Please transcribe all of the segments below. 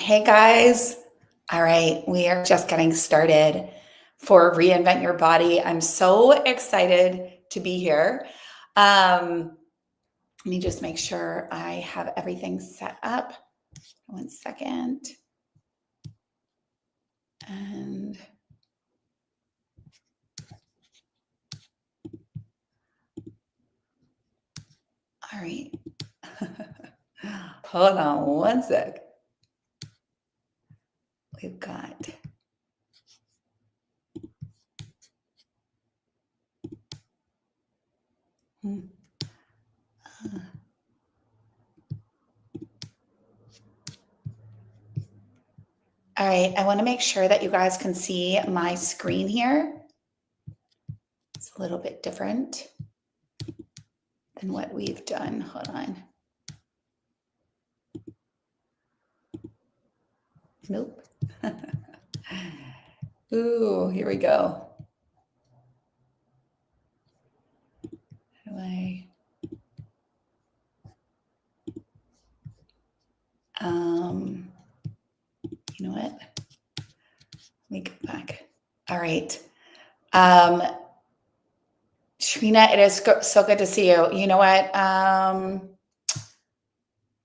Hey guys. All right, we are just getting started for Reinvent Your Body. I'm so excited to be here. Let me just make sure I have everything set up. 1 second. And all right. Hold on 1 sec. We've got all right, I want to make sure that you guys can see my screen here. It's a little bit different than what we've done. Hold on. Nope. Ooh, here we go. How do I? You know what? Let me go back. All right. Trina, it is so good to see you. You know what?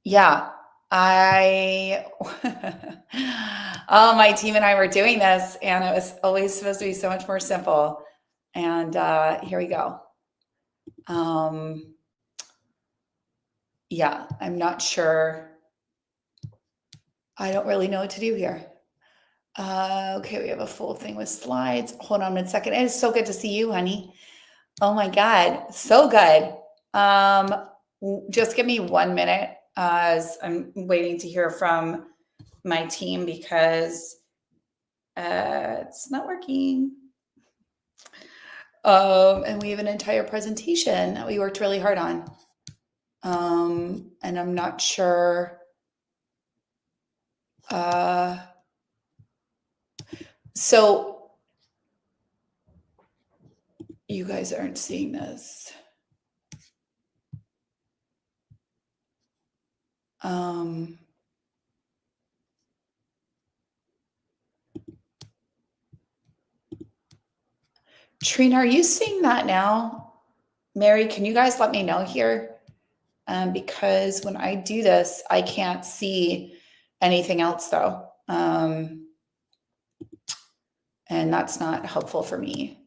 Yeah, oh, my team and I were doing this, and it was always supposed to be so much more simple. And here we go. Yeah, I'm not sure. I don't really know what to do here. Okay, we have a full thing with slides. Hold on 1 second. It is so good to see you, honey. Oh my God, so good. Just give me 1 minute as I'm waiting to hear from my team because it's not working. And we have an entire presentation that we worked really hard on. And I'm not sure. So you guys aren't seeing this. Trina, are you seeing that now? Mary, can you guys let me know here? Because when I do this, I can't see anything else though. And that's not helpful for me.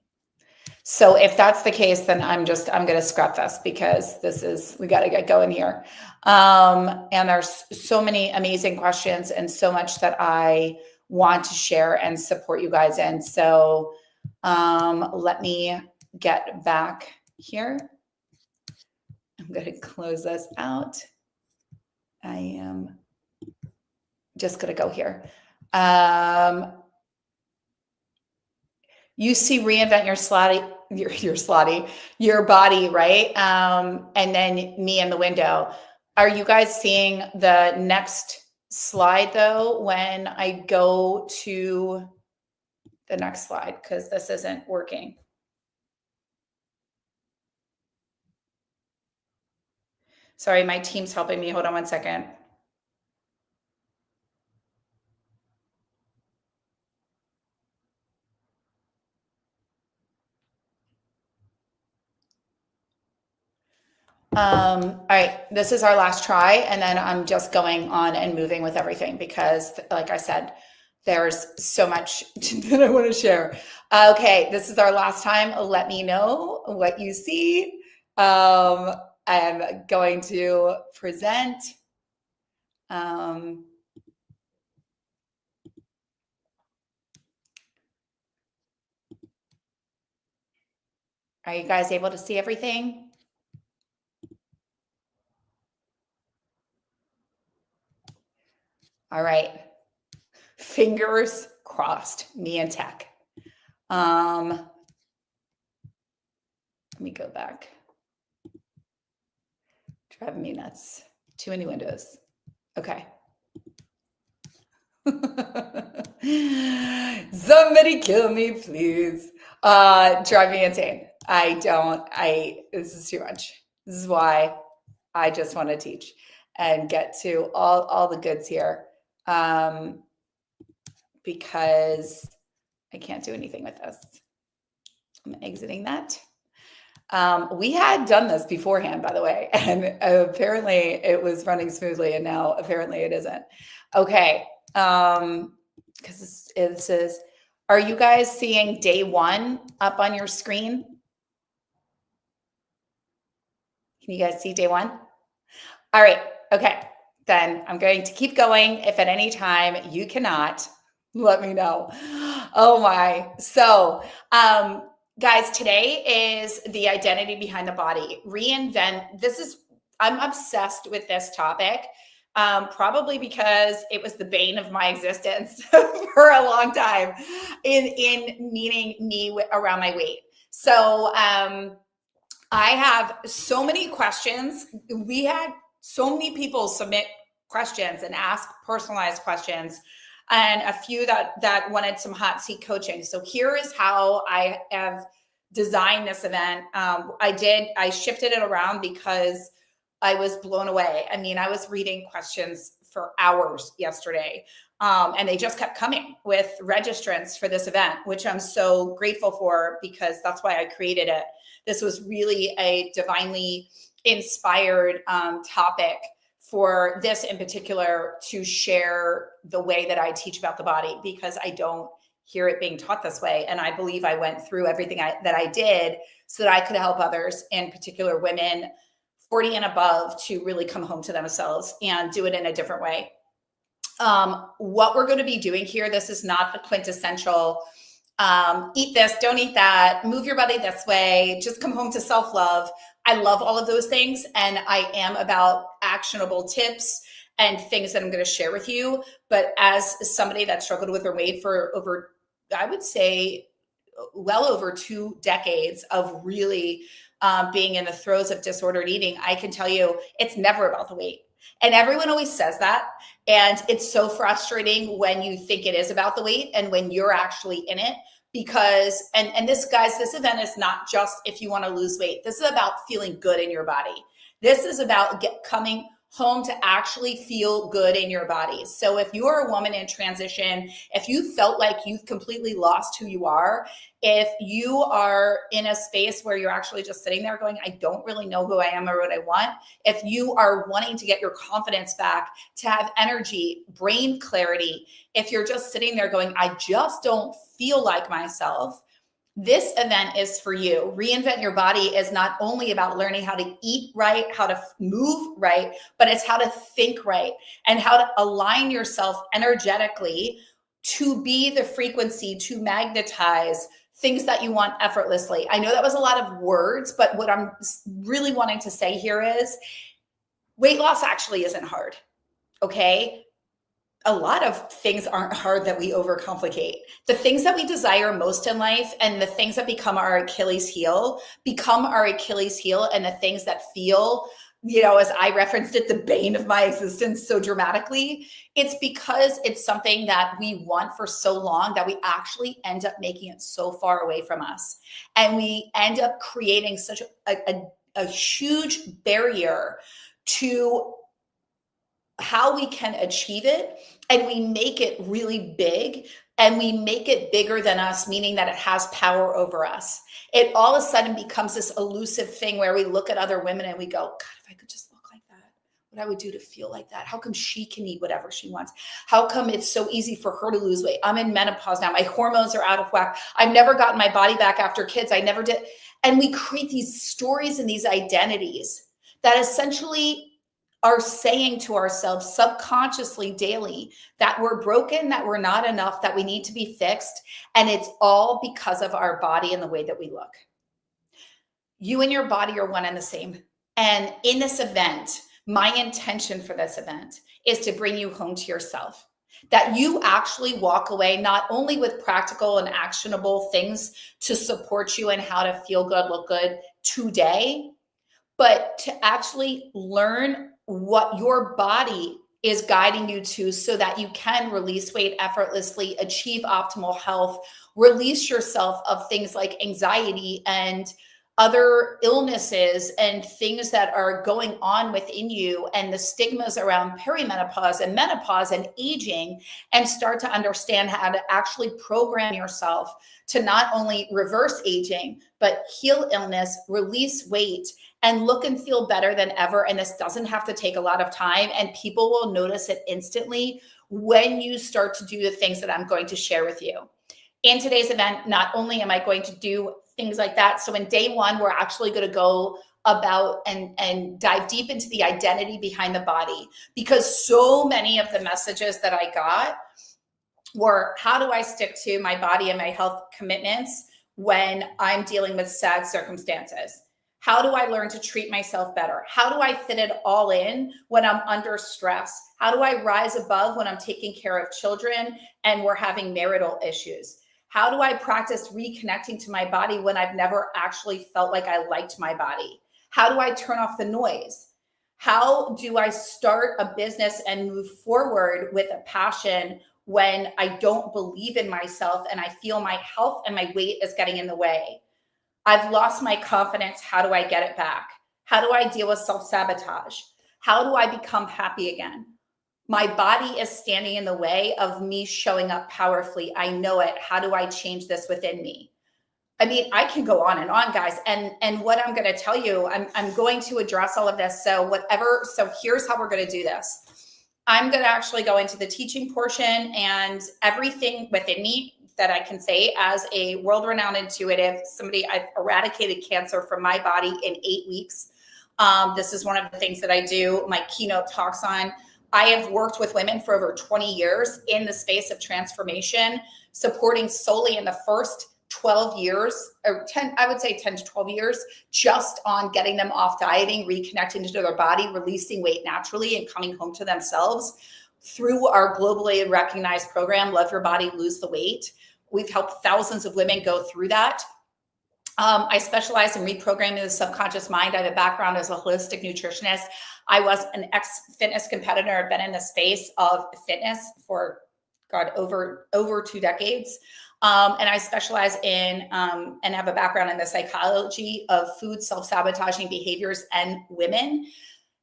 So if that's the case, then I'm going to scrap this because we got to get going here. And there's so many amazing questions and so much that I want to share and support you guys in. So let me get back here. I'm going to close this out. I am just going to go here. You see Reinvent your body, right? And then me in the window. Are you guys seeing the next slide though when I go to the next slide? Because this isn't working. Sorry, my team's helping me. Hold on 1 second. All right, this is our last try, and then I'm just going on and moving with everything because, like I said, there's so much that I want to share. Okay, this is our last time. Let me know what you see. I'm going to present. Are you guys able to see everything? All right. Fingers crossed, me and tech. Let me go back. Driving me nuts. Too many windows. Okay. Somebody kill me, please. Drive me insane. This is too much. This is why I just want to teach and get to all the goods here. because I can't do anything with this. I'm exiting that. We had done this beforehand, by the way, and apparently it was running smoothly, and now apparently it isn't. Okay, because it says, are you guys seeing day 1 up on your screen? Can you guys see day 1? All right, okay. Then I'm going to keep going. If at any time you cannot, let me know. Oh my. So, guys, today is the identity behind the body. Reinvent. I'm obsessed with this topic, probably because it was the bane of my existence for a long time in meeting me around my weight. So, I have so many questions. We had so many people submit questions and ask personalized questions, and a few that wanted some hot seat coaching. So here is how I have designed this event. I shifted it around because I was blown away. I mean, I was reading questions for hours yesterday. And they just kept coming with registrants for this event, which I'm so grateful for, because that's why I created it. This was really a divinely inspired topic for this in particular, to share the way that I teach about the body, because I don't hear it being taught this way. And I believe I went through everything that I did so that I could help others, in particular women 40 and above, to really come home to themselves and do it in a different way. What we're going to be doing here, this is not the quintessential eat this, don't eat that, move your body this way, just come home to self-love. I love all of those things, and I am about actionable tips and things that I'm going to share with you. But as somebody that struggled with her weight for over, I would say, well over 2 decades of really being in the throes of disordered eating, I can tell you it's never about the weight. And everyone always says that. And it's so frustrating when you think it is about the weight and when you're actually in it. Because, and this, guys, this event is not just if you want to lose weight. This is about feeling good in your body. This is about coming home to actually feel good in your body. So if you're a woman in transition, if you felt like you've completely lost who you are, if you are in a space where you're actually just sitting there going, I don't really know who I am or what I want. If you are wanting to get your confidence back, to have energy, brain clarity, if you're just sitting there going, I just don't feel like myself, this event is for you. Reinvent Your Body is not only about learning how to eat right, how to move right, but it's how to think right and how to align yourself energetically to be the frequency, to magnetize things that you want effortlessly. I know that was a lot of words, but what I'm really wanting to say here is weight loss actually isn't hard, okay? A lot of things aren't hard that we overcomplicate. The things that we desire most in life and the things that become our Achilles heel, and the things that feel, as I referenced it, the bane of my existence so dramatically, it's because it's something that we want for so long that we actually end up making it so far away from us. And we end up creating such a huge barrier to how we can achieve it, and we make it really big, and we make it bigger than us, meaning that it has power over us. It all of a sudden becomes this elusive thing where we look at other women and we go, God, if I could just look like that, what I would do to feel like that. How come she can eat whatever she wants? How come it's so easy for her to lose weight? I'm in menopause now. My hormones are out of whack. I've never gotten my body back after kids. I never did. And we create these stories and these identities that essentially are saying to ourselves subconsciously daily that we're broken, that we're not enough, that we need to be fixed. And it's all because of our body and the way that we look. You and your body are one and the same. And in this event, my intention for this event is to bring you home to yourself. That you actually walk away not only with practical and actionable things to support you in how to feel good, look good today, but to actually learn what your body is guiding you to so that you can release weight effortlessly, achieve optimal health, release yourself of things like anxiety and other illnesses and things that are going on within you and the stigmas around perimenopause and menopause and aging, and start to understand how to actually program yourself to not only reverse aging, but heal illness, release weight, and look and feel better than ever. And this doesn't have to take a lot of time, and people will notice it instantly when you start to do the things that I'm going to share with you. In today's event, not only am I going to do things like that, so in day one, we're actually going to go about and dive deep into the identity behind the body, because so many of the messages that I got were, how do I stick to my body and my health commitments when I'm dealing with sad circumstances? How do I learn to treat myself better? How do I fit it all in when I'm under stress? How do I rise above when I'm taking care of children and we're having marital issues? How do I practice reconnecting to my body when I've never actually felt like I liked my body? How do I turn off the noise? How do I start a business and move forward with a passion when I don't believe in myself and I feel my health and my weight is getting in the way? I've lost my confidence. How do I get it back? How do I deal with self-sabotage? How do I become happy again? My body is standing in the way of me showing up powerfully. I know it. How do I change this within me? I mean, I can go on and on, guys. And what I'm going to tell you, I'm going to address all of this. So here's how we're going to do this. I'm going to actually go into the teaching portion, and everything within me that I can say as a world-renowned intuitive, somebody, I've eradicated cancer from my body in 8 weeks. This is one of the things that I do my keynote talks on. I have worked with women for over 20 years in the space of transformation, supporting solely in the first 12 years, or 10, I would say 10 to 12 years, just on getting them off dieting, reconnecting to their body, releasing weight naturally, and coming home to themselves through our globally recognized program, Love Your Body, Lose the Weight. We've helped thousands of women go through that. I specialize in reprogramming the subconscious mind. I have a background as a holistic nutritionist. I was an ex-fitness competitor. I've been in the space of fitness for, over 2 decades. And I specialize in and have a background in the psychology of food self-sabotaging behaviors and women.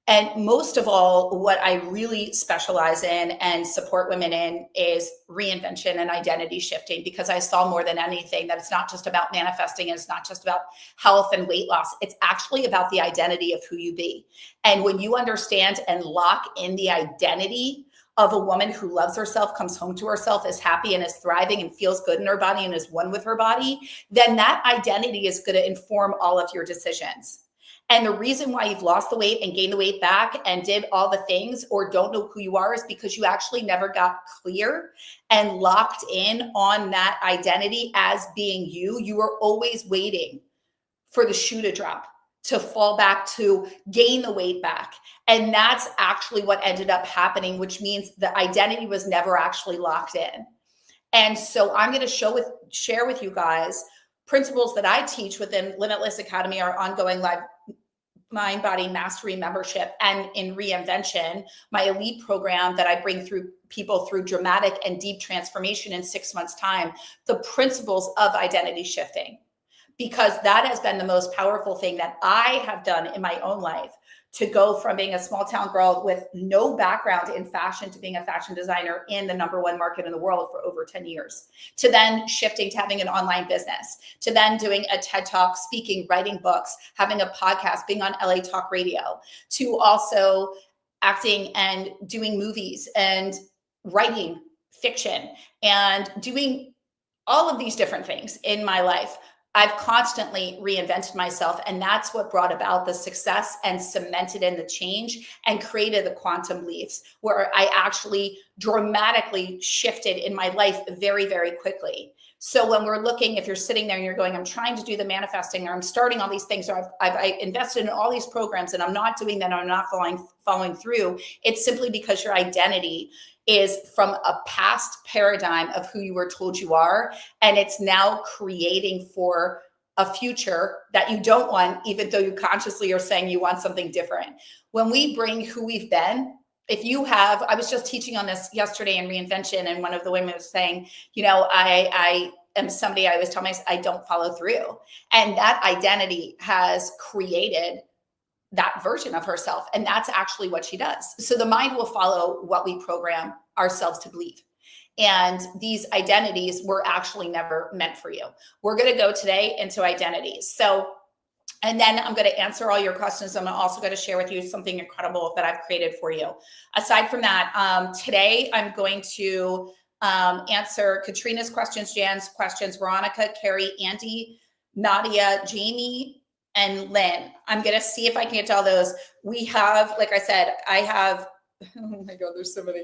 And most of all, what I really specialize in and support women in is reinvention and identity shifting, because I saw more than anything that it's not just about manifesting, and it's not just about health and weight loss. It's actually about the identity of who you be. And when you understand and lock in the identity of a woman who loves herself, comes home to herself, is happy and is thriving and feels good in her body and is one with her body, then that identity is going to inform all of your decisions. And the reason why you've lost the weight and gained the weight back and did all the things or don't know who you are is because you actually never got clear and locked in on that identity as being you. You were always waiting for the shoe to drop, to fall back, to gain the weight back. And that's actually what ended up happening, which means the identity was never actually locked in. And so I'm going to share with you guys principles that I teach within Limitless Academy, our ongoing live mind body mastery membership, and in Reinvention, my elite program that I bring through people through dramatic and deep transformation in 6 months' time, the principles of identity shifting, because that has been the most powerful thing that I have done in my own life, to go from being a small town girl with no background in fashion to being a fashion designer in the #1 market in the world for over 10 years, to then shifting to having an online business, to then doing a TED Talk, speaking, writing books, having a podcast, being on LA Talk Radio, to also acting and doing movies and writing fiction and doing all of these different things in my life. I've constantly reinvented myself, and that's what brought about the success and cemented in the change and created the quantum leaps, where I actually dramatically shifted in my life very, very quickly. So when we're looking, if you're sitting there and you're going, I'm trying to do the manifesting, or I'm starting all these things, or I've invested in all these programs and I'm not doing that, I'm not following through, it's simply because your identity is from a past paradigm of who you were told you are, and it's now creating for a future that you don't want, even though you consciously are saying you want something different. When we bring who we've been, I was just teaching on this yesterday in Reinvention, and one of the women was saying, I am somebody, I always tell myself, I don't follow through. And that identity has created that version of herself. And that's actually what she does. So the mind will follow what we program ourselves to believe. And these identities were actually never meant for you. We're going to go today into identities. So, and then I'm going to answer all your questions. I'm also going to share with you something incredible that I've created for you. Aside from that, today I'm going to answer Katrina's questions, Jan's questions, Veronica, Carrie, Andy, Nadia, Jamie, and Lynn. I'm going to see if I can get to all those. We have, like I said, I have, oh my God, there's so many.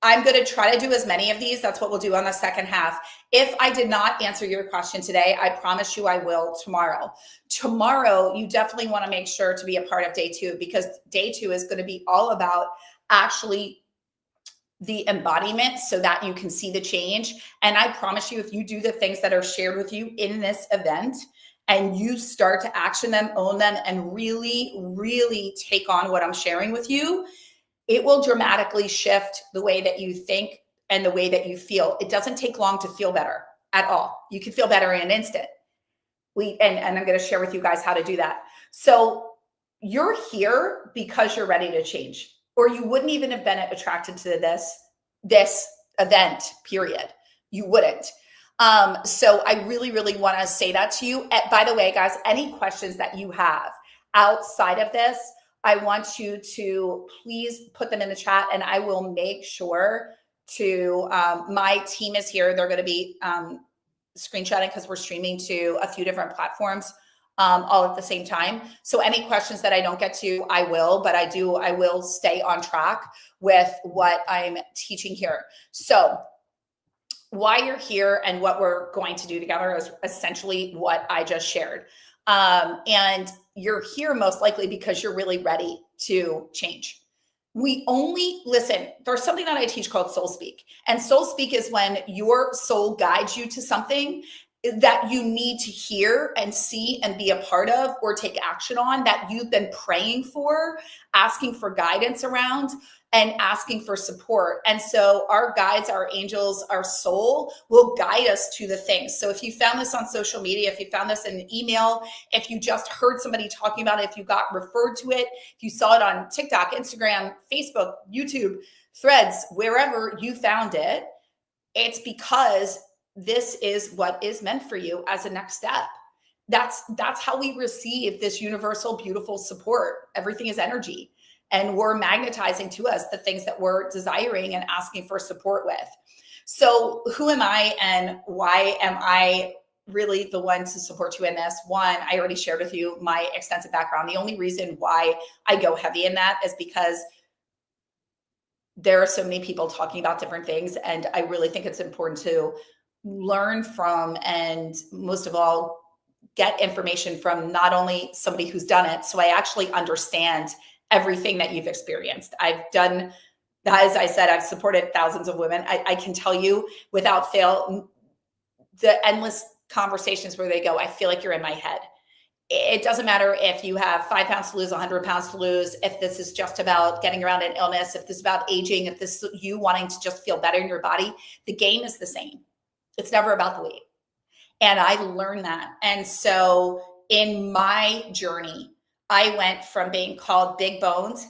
I'm going to try to do as many of these. That's what we'll do on the second half. If I did not answer your question today, I promise you I will tomorrow. Tomorrow, you definitely want to make sure to be a part of day 2, because day 2 is going to be all about actually the embodiment so that you can see the change. And I promise you, if you do the things that are shared with you in this event and you start to action them, own them, and really, really take on what I'm sharing with you, it will dramatically shift the way that you think and the way that you feel. It doesn't take long to feel better at all. You can feel better in an instant. And I'm going to share with you guys how to do that. So you're here because you're ready to change, or you wouldn't even have been attracted to this event, period. You wouldn't. So I really, really want to say that to you. By the way, guys, any questions that you have outside of this, I want you to please put them in the chat, and I will make sure to, my team is here. They're going to be screenshotting because we're streaming to a few different platforms all at the same time. So any questions that I don't get to, I will, but I will stay on track with what I'm teaching here. So why you're here and what we're going to do together is essentially what I just shared. And you're here most likely because you're really ready to change. Listen, there's something that I teach called soul speak. And soul speak is when your soul guides you to something that you need to hear and see and be a part of or take action on, that you've been praying for, asking for guidance around, and asking for support. And so our guides, our angels, our soul will guide us to the things. So if you found this on social media, if you found this in an email, if you just heard somebody talking about it, if you got referred to it, if you saw it on TikTok, Instagram, Facebook, YouTube, Threads, wherever you found it, it's because this is what is meant for you as a next step. That's how we receive this universal, beautiful support. Everything is energy. And we're magnetizing to us the things that we're desiring and asking for support with. So who am I and why am I really the one to support you in this? One, I already shared with you my extensive background. The only reason why I go heavy in that is because there are so many people talking about different things. And I really think it's important to learn from, and most of all, get information from not only somebody who's done it, so I actually understand everything that you've experienced. I've done, as I said, I've supported thousands of women. I can tell you without fail, the endless conversations where they go, I feel like you're in my head. It doesn't matter if you have 5 pounds to lose, 100 pounds to lose, if this is just about getting around an illness, if this is about aging, if this is you wanting to just feel better in your body, the game is the same. It's never about the weight. And I learned that. And so in my journey, I went from being called big bones,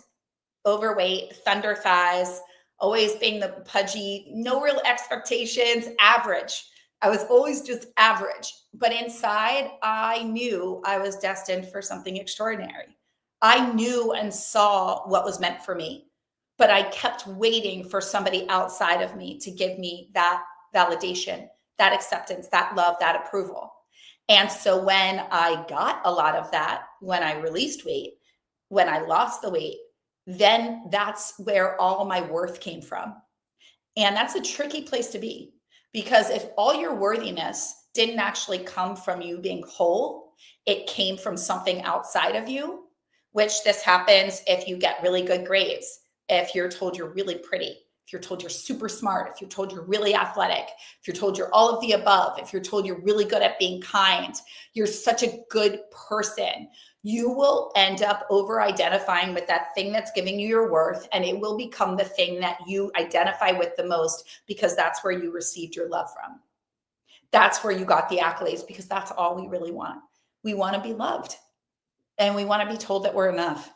overweight, thunder thighs, always being the pudgy, no real expectations, average. I was always just average. But inside, I knew I was destined for something extraordinary. I knew and saw what was meant for me. But I kept waiting for somebody outside of me to give me that validation, that acceptance, that love, that approval. And so when I got a lot of that, when I released weight, when I lost the weight, then that's where all my worth came from. And that's a tricky place to be, because if all your worthiness didn't actually come from you being whole, it came from something outside of you, which this happens if you get really good grades, if you're told you're really pretty, if you're told you're super smart, if you're told you're really athletic, if you're told you're all of the above, if you're told you're really good at being kind, you're such a good person, you will end up over-identifying with that thing that's giving you your worth, and it will become the thing that you identify with the most, because that's where you received your love from. That's where you got the accolades, because that's all we really want. We want to be loved, and we want to be told that we're enough.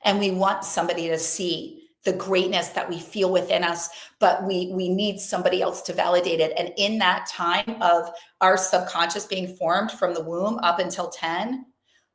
And we want somebody to see the greatness that we feel within us, but we need somebody else to validate it. And in that time of our subconscious being formed from the womb up until 10,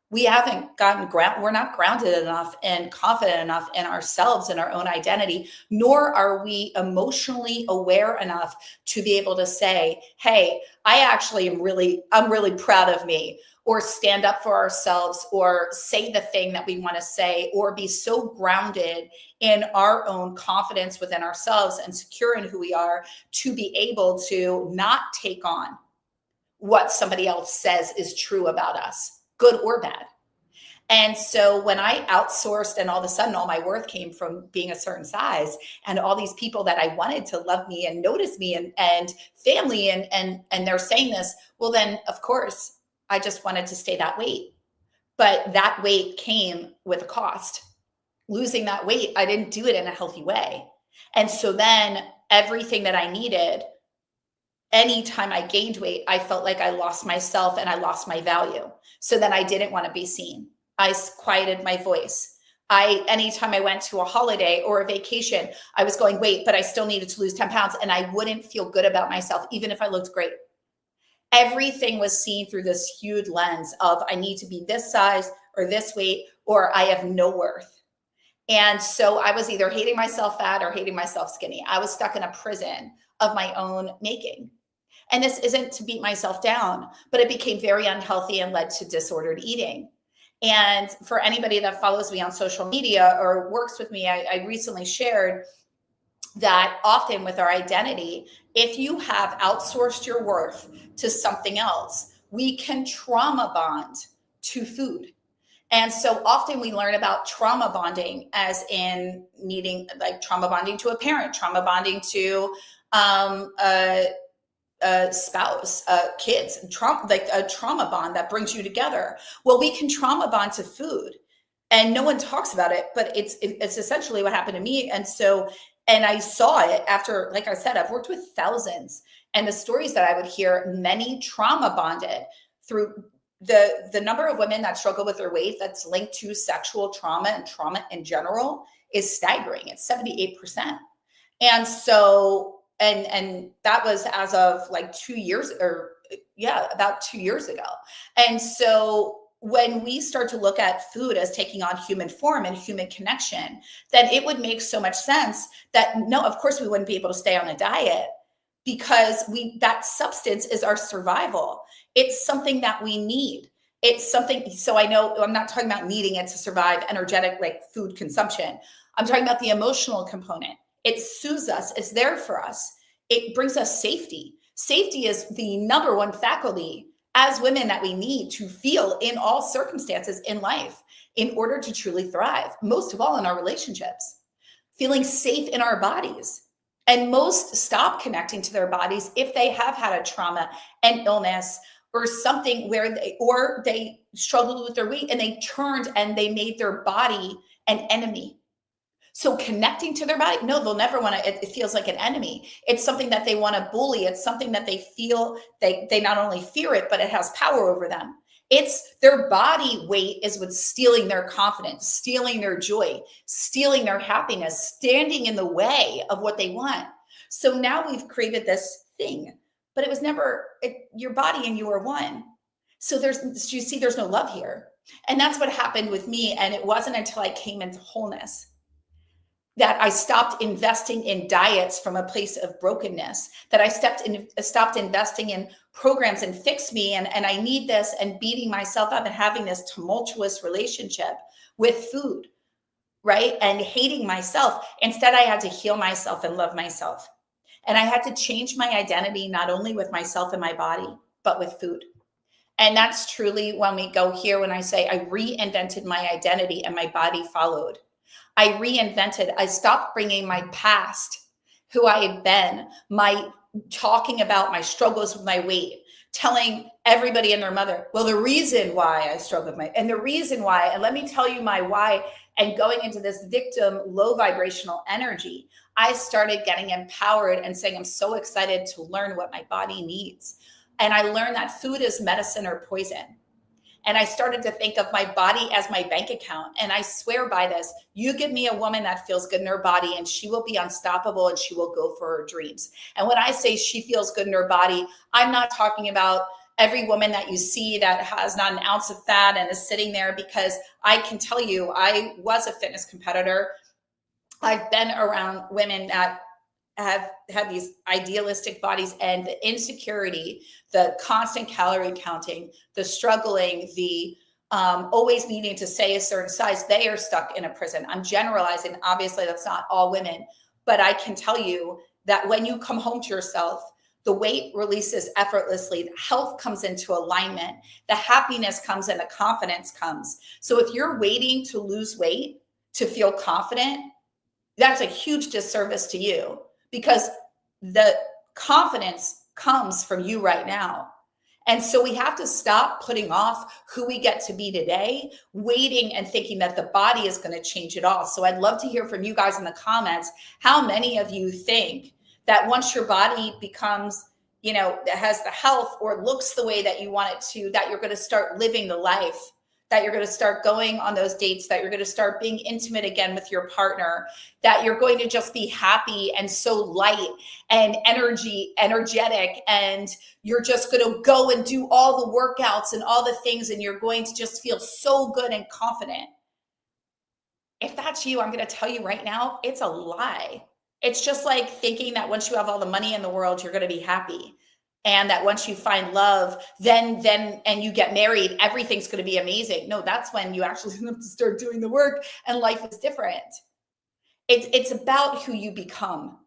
we haven't gotten we're not grounded enough and confident enough in ourselves and our own identity, nor are we emotionally aware enough to be able to say, hey, I'm really proud of me, or stand up for ourselves, or say the thing that we want to say, or be so grounded in our own confidence within ourselves and secure in who we are to be able to not take on what somebody else says is true about us, good or bad. And so when I outsourced, and all of a sudden all my worth came from being a certain size, and all these people that I wanted to love me and notice me, and family, and they're saying this, well, then of course I just wanted to stay that weight. But that weight came with a cost. Losing that weight, I didn't do it in a healthy way. And so then everything that I needed, anytime I gained weight, I felt like I lost myself and I lost my value. So then I didn't want to be seen. I quieted my voice. Anytime I went to a holiday or a vacation, I was going, wait, but I still needed to lose 10 pounds. And I wouldn't feel good about myself, even if I looked great. Everything was seen through this huge lens of, I need to be this size or this weight, or I have no worth. And so I was either hating myself fat or hating myself skinny. I was stuck in a prison of my own making. And this isn't to beat myself down, but it became very unhealthy and led to disordered eating. And for anybody that follows me on social media or works with me, I recently shared that often with our identity, if you have outsourced your worth to something else, we can trauma bond to food. And so often we learn about trauma bonding as in needing, like, trauma bonding to a parent, trauma bonding to a spouse, kids, like a trauma bond that brings you together. Well, we can trauma bond to food, and no one talks about it, but it's essentially what happened to me. And so, and I saw it after, like I said, I've worked with thousands, and the stories that I would hear, many trauma bonded through the number of women that struggle with their weight that's linked to sexual trauma and trauma in general is staggering. It's 78%. And so, and that was as of like 2 years, or about 2 years ago. And so when we start to look at food as taking on human form and human connection, then it would make so much sense that, no, of course we wouldn't be able to stay on a diet, because that substance is our survival. It's something that we need. It's something, so I know I'm not talking about needing it to survive energetic, like food consumption. I'm talking about the emotional component. It soothes us. It's there for us. It brings us safety. Safety is the number one faculty as women that we need to feel in all circumstances in life in order to truly thrive, most of all in our relationships. Feeling safe in our bodies. And most stop connecting to their bodies if they have had a trauma, an illness, or something where they struggled with their weight and they turned and they made their body an enemy. So connecting to their body, no, they'll never want to, it feels like an enemy. It's something that they want to bully. It's something that they feel, they not only fear it, but it has power over them. It's their body weight is what's stealing their confidence, stealing their joy, stealing their happiness, standing in the way of what they want. So now we've created this thing, but it was never, your body and you are one. So you see, there's no love here. And that's what happened with me. And it wasn't until I came into wholeness that I stopped investing in diets from a place of brokenness, that I stopped investing in programs and fix me, and I need this, and beating myself up and having this tumultuous relationship with food, right? And hating myself. Instead, I had to heal myself and love myself. And I had to change my identity, not only with myself and my body, but with food. And that's truly when we go here, when I say I reinvented my identity and my body followed. I stopped bringing my past, who I had been, my talking about my struggles with my weight, telling everybody and their mother, well, the reason why I struggle with and the reason why, and let me tell you my why, and going into this victim, low vibrational energy, I started getting empowered and saying, I'm so excited to learn what my body needs. And I learned that food is medicine or poison. And I started to think of my body as my bank account. And I swear by this, you give me a woman that feels good in her body and she will be unstoppable and she will go for her dreams. And when I say she feels good in her body, I'm not talking about every woman that you see that has not an ounce of fat and is sitting there, because I can tell you, I was a fitness competitor. I've been around women that have had these idealistic bodies, and the insecurity, the constant calorie counting, the struggling, the always needing to say a certain size, they are stuck in a prison. I'm generalizing. Obviously, that's not all women, but I can tell you that when you come home to yourself, the weight releases effortlessly, the health comes into alignment, the happiness comes, and the confidence comes. So if you're waiting to lose weight to feel confident, that's a huge disservice to you, because the confidence comes from you right now. And so we have to stop putting off who we get to be today, waiting and thinking that the body is going to change it all. So I'd love to hear from you guys in the comments. How many of you think that once your body becomes, has the health or looks the way that you want it to, that you're going to start living the life, that you're going to start going on those dates, that you're going to start being intimate again with your partner, that you're going to just be happy and so light and energetic, and you're just going to go and do all the workouts and all the things, and you're going to just feel so good and confident. If that's you, I'm going to tell you right now, it's a lie. It's just like thinking that once you have all the money in the world, you're going to be happy. And that once you find love, then and you get married, everything's going to be amazing. No, that's when you actually have to start doing the work, and life is different. It's about who you become.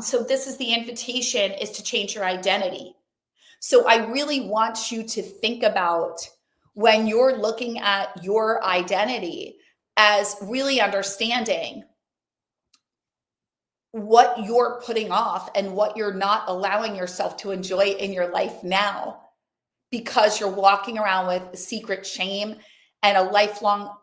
So this is the invitation, is to change your identity. So I really want you to think about, when you're looking at your identity, as really understanding what you're putting off and what you're not allowing yourself to enjoy in your life now, because you're walking around with secret shame and a lifelong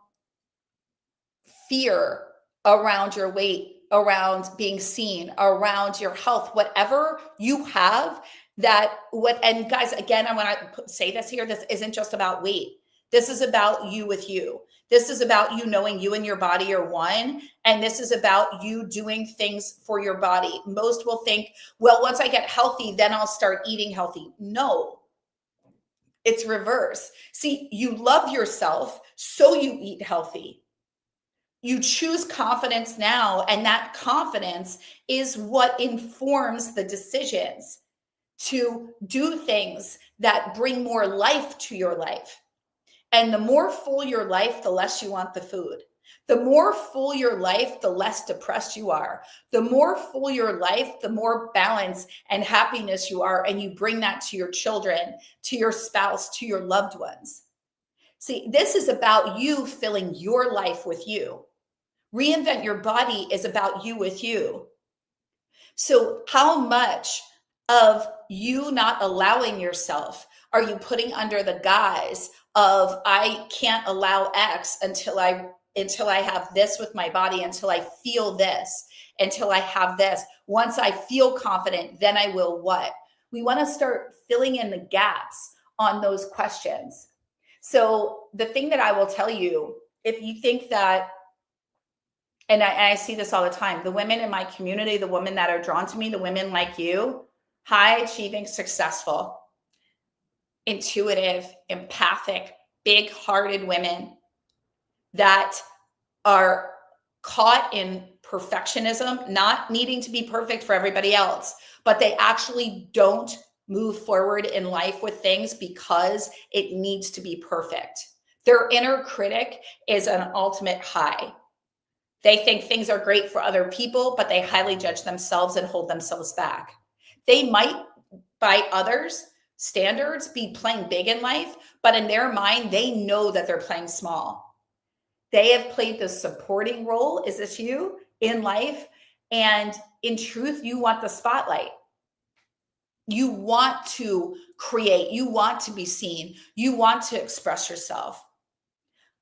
fear around your weight, around being seen, around your health, whatever you have. And guys, again, I want to say this here, this isn't just about weight. This is about you with you. This is about you knowing you and your body are one. And this is about you doing things for your body. Most will think, well, once I get healthy, then I'll start eating healthy. No, it's reverse. See, you love yourself, so you eat healthy. You choose confidence now, and that confidence is what informs the decisions to do things that bring more life to your life. And the more full your life, the less you want the food. The more full your life, the less depressed you are. The more full your life, the more balance and happiness you are. And you bring that to your children, to your spouse, to your loved ones. See, this is about you filling your life with you. Reinvent Your Body is about you with you. So how much of you not allowing yourself are you putting under the guise of, I can't allow X until I have this with my body, until I feel this, until I have this. Once I feel confident, then I will what? We want to start filling in the gaps on those questions. So the thing that I will tell you, if you think that, and I see this all the time, the women in my community, the women that are drawn to me, the women like you, high achieving, successful, intuitive, empathic, big hearted women that are caught in perfectionism, not needing to be perfect for everybody else, but they actually don't move forward in life with things because it needs to be perfect. Their inner critic is an ultimate high. They think things are great for other people, but they highly judge themselves and hold themselves back. They might, by others' standards, be playing big in life, but in their mind, they know that they're playing small. They have played the supporting role. Is this you in life? And in truth, you want the spotlight. You want to create. You want to be seen. You want to express yourself.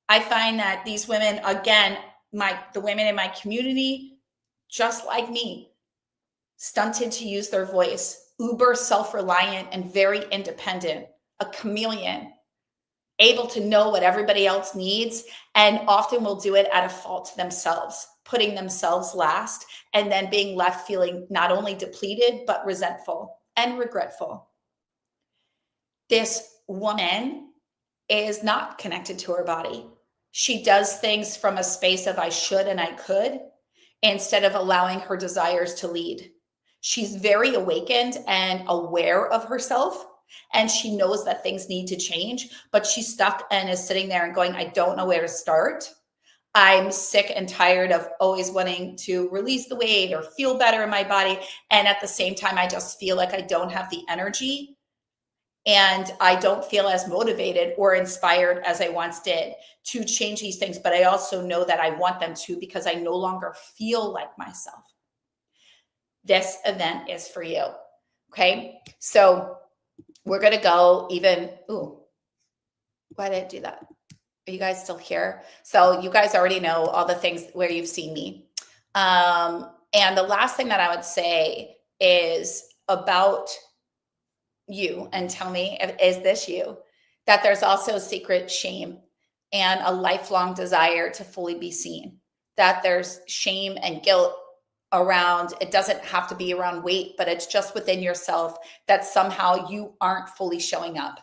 I find that these women, again, the women in my community, just like me, stunted to use their voice, uber self-reliant and very independent, a chameleon, able to know what everybody else needs, and often will do it at a fault to themselves, putting themselves last, and then being left feeling not only depleted, but resentful and regretful. This woman is not connected to her body. She does things from a space of I should and I could, instead of allowing her desires to lead. She's very awakened and aware of herself, and she knows that things need to change, but she's stuck and is sitting there and going, I don't know where to start. I'm sick and tired of always wanting to release the weight or feel better in my body. And at the same time, I just feel like I don't have the energy, and I don't feel as motivated or inspired as I once did to change these things. But I also know that I want them to, because I no longer feel like myself. This event is for you. Okay. So we're going to go even, why did I do that? Are you guys still here? So you guys already know all the things where you've seen me. And the last thing that I would say is about you, and tell me, is this you? That there's also secret shame and a lifelong desire to fully be seen. That there's shame and guilt around, it doesn't have to be around weight, but it's just within yourself, that somehow you aren't fully showing up,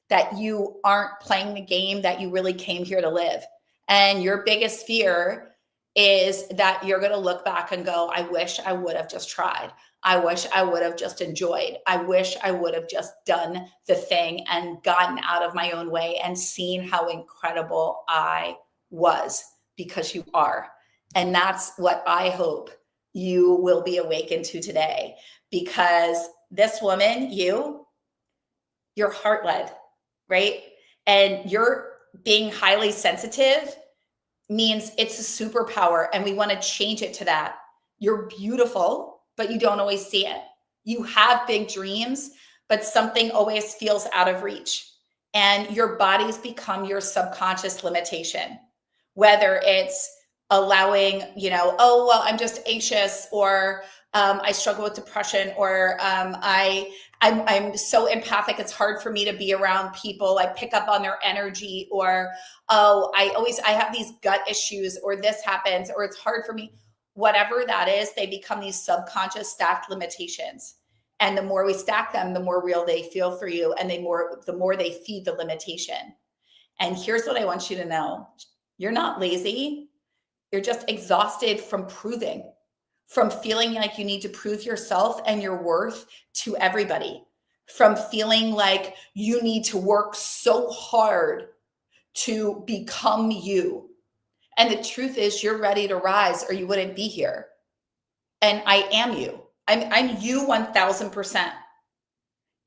that you aren't playing the game that you really came here to live. And your biggest fear is that you're going to look back and go, I wish I would have just tried. I wish I would have just enjoyed. I wish I would have just done the thing and gotten out of my own way and seen how incredible I was, because you are. And that's what I hope you will be awakened to today, because this woman, you're heart led, right? And you're being highly sensitive means it's a superpower, and we want to change it to that. You're beautiful, but you don't always see it. You have big dreams, but something always feels out of reach. And your body's become your subconscious limitation, whether it's allowing, oh, well, I'm just anxious, or I struggle with depression, or I'm so empathic, it's hard for me to be around people. I pick up on their energy, or, oh, I have these gut issues, or this happens, or it's hard for me. Whatever that is, they become these subconscious stacked limitations. And the more we stack them, the more real they feel for you, and the more they feed the limitation. And here's what I want you to know. You're not lazy. You're just exhausted from proving, from feeling like you need to prove yourself and your worth to everybody, from feeling like you need to work so hard to become you. And the truth is, you're ready to rise, or you wouldn't be here. And I am you. I'm you 1000%.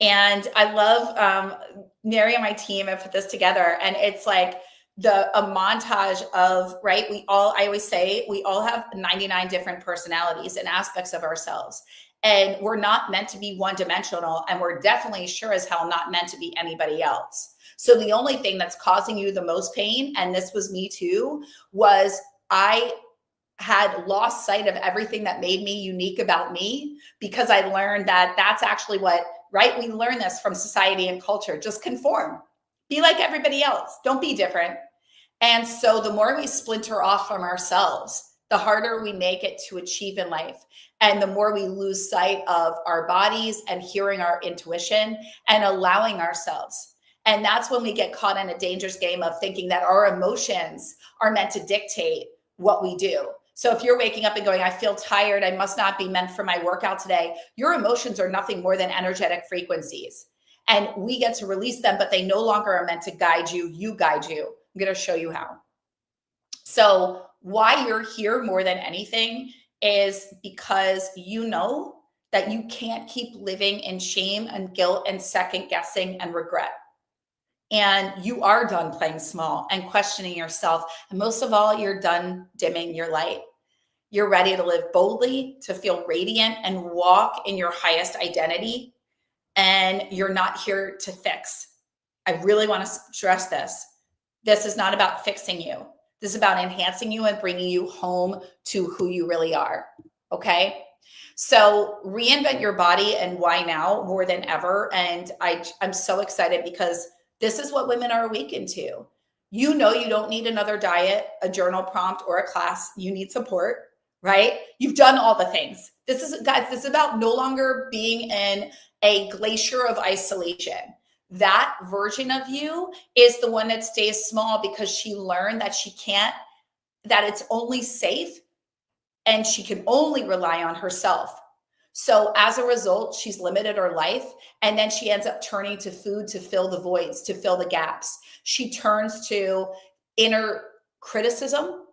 And I love Mary and my team have put this together, and it's like a montage of, right? I always say we all have 99 different personalities and aspects of ourselves. And we're not meant to be one dimensional, and we're definitely sure as hell not meant to be anybody else. So the only thing that's causing you the most pain, and this was me too, was I had lost sight of everything that made me unique about me, because I learned that that's actually what, right? We learn this from society and culture. Just conform. Be like everybody else. Don't be different. And so the more we splinter off from ourselves, the harder we make it to achieve in life. And the more we lose sight of our bodies and hearing our intuition and allowing ourselves. And that's when we get caught in a dangerous game of thinking that our emotions are meant to dictate what we do. So if you're waking up and going, I feel tired, I must not be meant for my workout today, your emotions are nothing more than energetic frequencies. And we get to release them, but they no longer are meant to guide you. You guide you. I'm going to show you how. So why you're here more than anything is because you know that you can't keep living in shame and guilt and second guessing and regret. And you are done playing small and questioning yourself. And most of all, you're done dimming your light. You're ready to live boldly, to feel radiant and walk in your highest identity. And you're not here to fix. I really want to stress this. This is not about fixing you. This is about enhancing you and bringing you home to who you really are. Okay? So reinvent your body, and why now more than ever. And I'm so excited because this is what women are awakened to. You know, you don't need another diet, a journal prompt, or a class. You need support, right? You've done all the things. This is, guys, this is about no longer being in a glacier of isolation. That version of you is the one that stays small because she learned that she can't, that it's only safe and she can only rely on herself. So as a result, she's limited her life. And then she ends up turning to food to fill the voids, to fill the gaps. She turns to inner criticism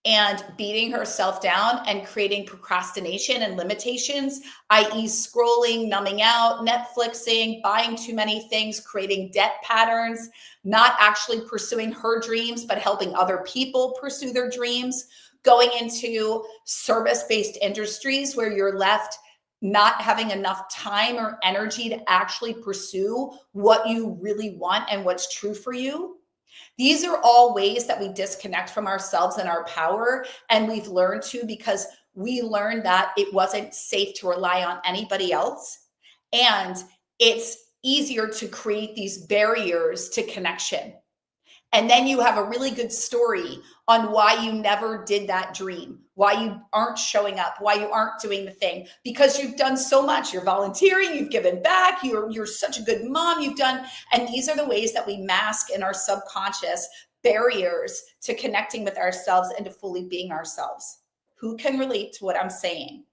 and beating herself down and creating procrastination and limitations, i.e., scrolling, numbing out, Netflixing, buying too many things, creating debt patterns, not actually pursuing her dreams, but helping other people pursue their dreams, going into service-based industries where you're left not having enough time or energy to actually pursue what you really want and what's true for you. These are all ways that we disconnect from ourselves and our power. And we've learned to, because we learned that it wasn't safe to rely on anybody else. And it's easier to create these barriers to connection. And then you have a really good story on why you never did that dream, why you aren't showing up, why you aren't doing the thing, because you've done so much. You're volunteering, you've given back, you're such a good mom, you've done. And these are the ways that we mask in our subconscious barriers to connecting with ourselves and to fully being ourselves. Who can relate to what I'm saying?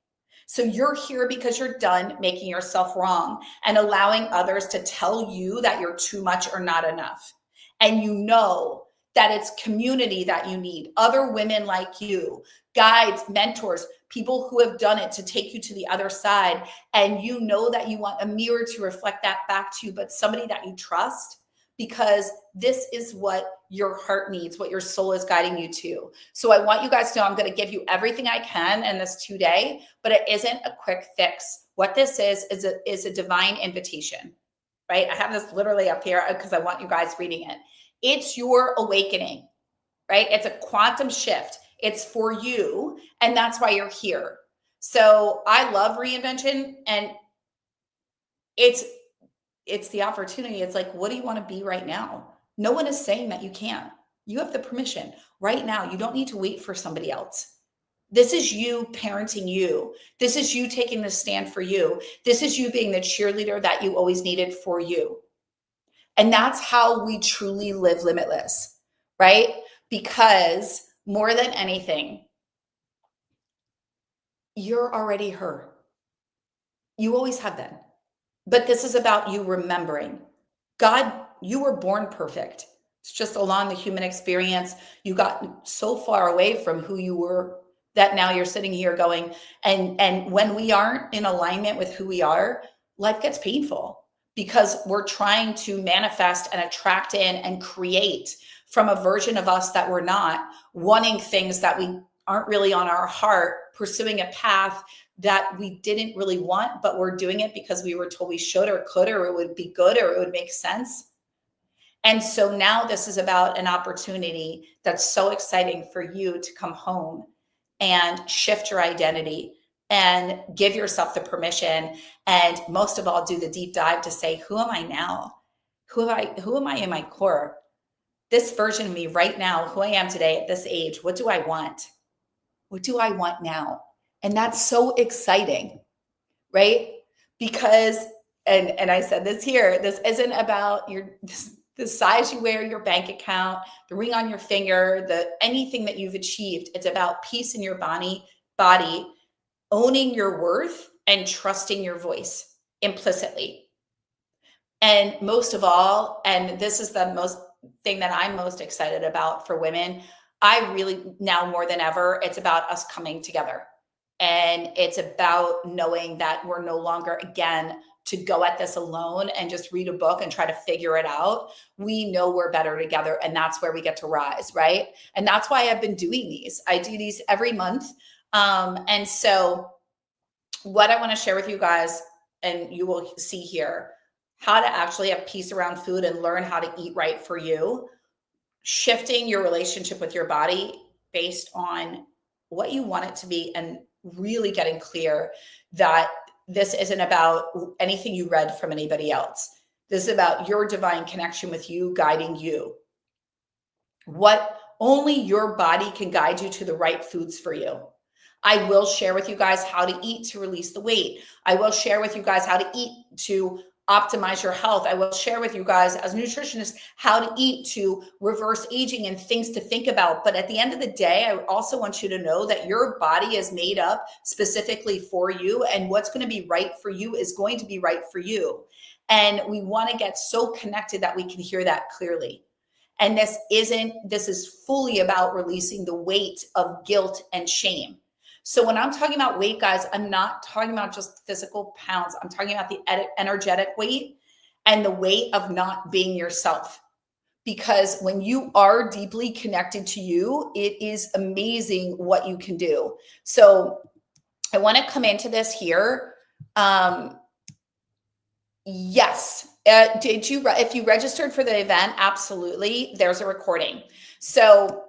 So you're here because you're done making yourself wrong and allowing others to tell you that you're too much or not enough. And you know that it's community that you need, other women like you, guides, mentors, people who have done it to take you to the other side. And you know that you want a mirror to reflect that back to you, but somebody that you trust, because this is what your heart needs, what your soul is guiding you to. So I want you guys to know I'm going to give you everything I can in this 2-day, but it isn't a quick fix. What this is a divine invitation. Right? I have this literally up here because I want you guys reading it. It's your awakening, right? It's a quantum shift. It's for you. And that's why you're here. So I love reinvention, and it's the opportunity. It's like, what do you want to be right now? No one is saying that you can't. You have the permission right now. You don't need to wait for somebody else. This is you parenting you. This is you taking the stand for you. This is you being the cheerleader that you always needed for you. And that's how we truly live limitless, right? Because more than anything, you're already her. You always have been. But this is about you remembering. God, you were born perfect. It's just along the human experience, you got so far away from who you were that now you're sitting here going, and when we aren't in alignment with who we are, life gets painful because we're trying to manifest and attract in and create from a version of us that we're not, wanting things that we aren't really on our heart, pursuing a path that we didn't really want, but we're doing it because we were told we should or could, or it would be good, or it would make sense. And so now this is about an opportunity that's so exciting for you to come home and shift your identity and give yourself the permission. And most of all, do the deep dive to say, who am I now? Who am I in my core? This version of me right now, who I am today at this age, what do I want? What do I want now? And that's so exciting, right? Because, and I said this here, this isn't about the size you wear your bank account, the ring on your finger, anything that you've achieved. It's about peace in your body, owning your worth and trusting your voice implicitly. And most of all, and this is the most thing that I'm most excited about for women, I really, now more than ever, it's about us coming together. And it's about knowing that we're no longer, again, to go at this alone and just read a book and try to figure it out. We know we're better together, and that's where we get to rise, right? And that's why I've been doing these. I do these every month. And so what I want to share with you guys, and you will see here, how to actually have peace around food and learn how to eat right for you, shifting your relationship with your body based on what you want it to be and really getting clear that this isn't about anything you read from anybody else. This is about your divine connection with you, guiding you. What only your body can guide you to the right foods for you. I will share with you guys how to eat to release the weight. I will share with you guys how to eat to optimize your health. I will share with you guys as nutritionists how to eat to reverse aging and things to think about. But at the end of the day, I also want you to know that your body is made up specifically for you, and what's going to be right for you is going to be right for you. And we want to get so connected that we can hear that clearly. And this is fully about releasing the weight of guilt and shame. So when I'm talking about weight, guys, I'm not talking about just physical pounds. I'm talking about the energetic weight and the weight of not being yourself. Because when you are deeply connected to you, it is amazing what you can do. So I want to come into this here. Yes. If you registered for the event, absolutely. There's a recording. So,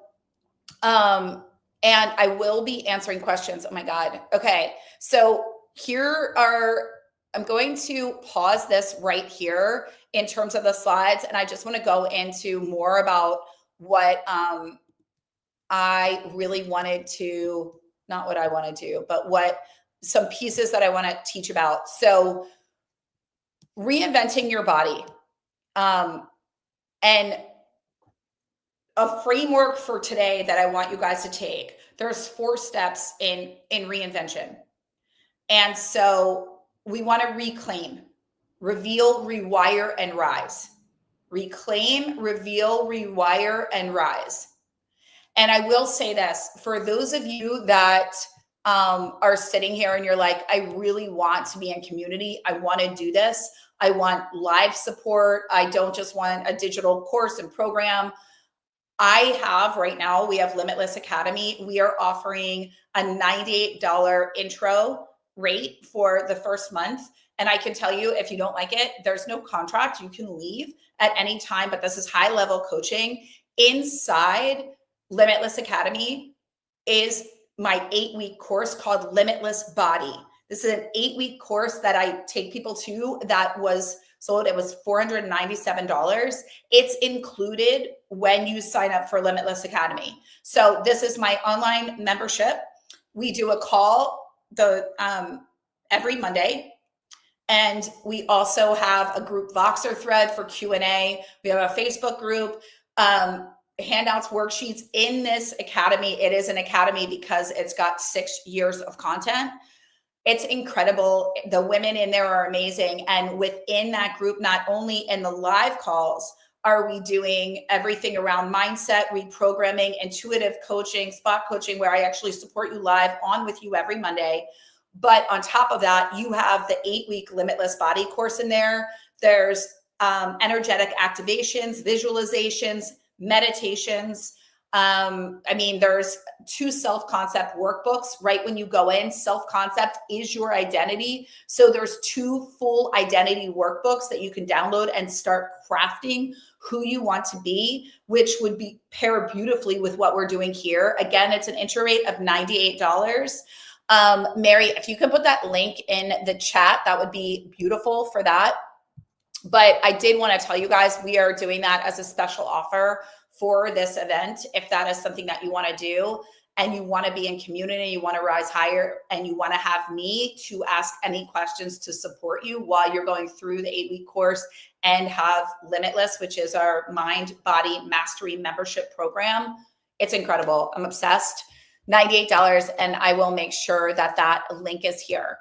and I will be answering questions. Oh my God. Okay. So I'm going to pause this right here in terms of the slides. And I just want to go into more about what, I really wanted to, not what I want to do, but some pieces that I want to teach about. So reinventing your body, and a framework for today that I want you guys to take. There's 4 steps in reinvention. And so we want to reclaim, reveal, rewire, and rise. Reclaim, reveal, rewire, and rise. And I will say this, for those of you that are sitting here and you're like, I really want to be in community. I want to do this. I want live support. I don't just want a digital course and program. I have right now, we have Limitless Academy. We are offering a $98 intro rate for the first month. And I can tell you, if you don't like it, there's no contract. You can leave at any time, but this is high level coaching. Inside Limitless Academy is my 8-week course called Limitless Body. This is an 8-week course that I take people to that was sold. It was $497. It's included when you sign up for Limitless Academy. So this is my online membership. We do a call every Monday. And we also have a group Voxer thread for Q&A. We have a Facebook group, handouts, worksheets in this academy. It is an academy because it's got 6 years of content. It's incredible. The women in there are amazing. And within that group, not only in the live calls, are we doing everything around mindset, reprogramming, intuitive coaching, spot coaching, where I actually support you live on with you every Monday. But on top of that, you have the 8-week Limitless Body course in there. There's energetic activations, visualizations, meditations. There's 2 self-concept workbooks right when you go in. Self-concept is your identity. So there's 2 full identity workbooks that you can download and start crafting who you want to be, which would pair beautifully with what we're doing here. Again, it's an intro rate of $98. Mary, if you can put that link in the chat, that would be beautiful for that. But I did want to tell you guys, we are doing that as a special offer for this event. If that is something that you want to do and you want to be in community, you want to rise higher, and you want to have me to ask any questions to support you while you're going through the 8-week course, and have Limitless, which is our mind body mastery membership program. It's incredible. I'm obsessed. $98. And I will make sure that that link is here.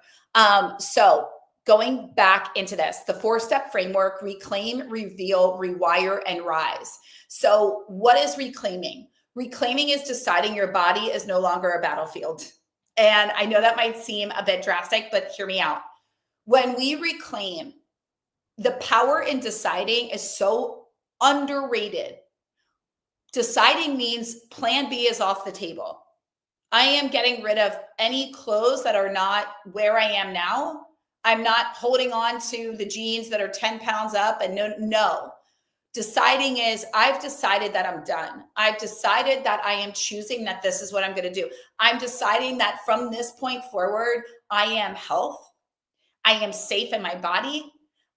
So going back into this, the 4-step framework: reclaim, reveal, rewire, and rise. So what is reclaiming? Reclaiming is deciding your body is no longer a battlefield. And I know that might seem a bit drastic, but hear me out. When we reclaim, the power in deciding is so underrated. Deciding means plan B is off the table. I am getting rid of any clothes that are not where I am now. I'm not holding on to the jeans that are 10 pounds up. And no. Deciding is, I've decided that I'm done. I've decided that I am choosing that this is what I'm going to do. I'm deciding that from this point forward, I am health. I am safe in my body.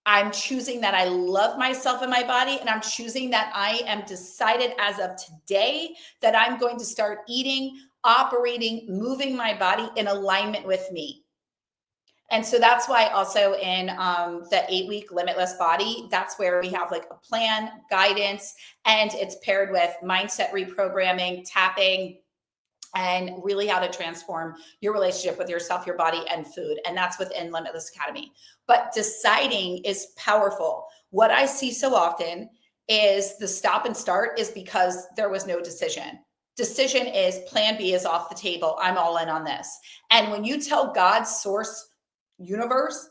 I'm choosing that I love myself in my body. And I'm choosing that I am decided as of today that I'm going to start eating, operating, moving my body in alignment with me. And so that's why also in the 8-week limitless body, that's where we have like a plan, guidance, and it's paired with mindset reprogramming, tapping, and really how to transform your relationship with yourself, your body, and food. And that's within Limitless Academy. But deciding is powerful. What I see so often is the stop and start is because there was no decision. Decision is plan B is off the table. I'm all in on this. And when you tell God's source, universe,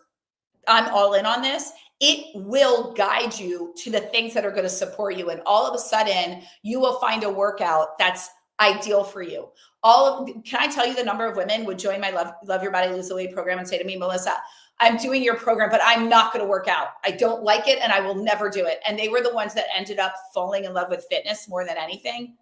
I'm all in on this, it will guide you to the things that are going to support you. And all of a sudden, you will find a workout that's ideal for you. Can I tell you the number of women would join my Love Your Body, Lose the Weight program and say to me, Melissa, I'm doing your program, but I'm not going to work out. I don't like it and I will never do it. And they were the ones that ended up falling in love with fitness more than anything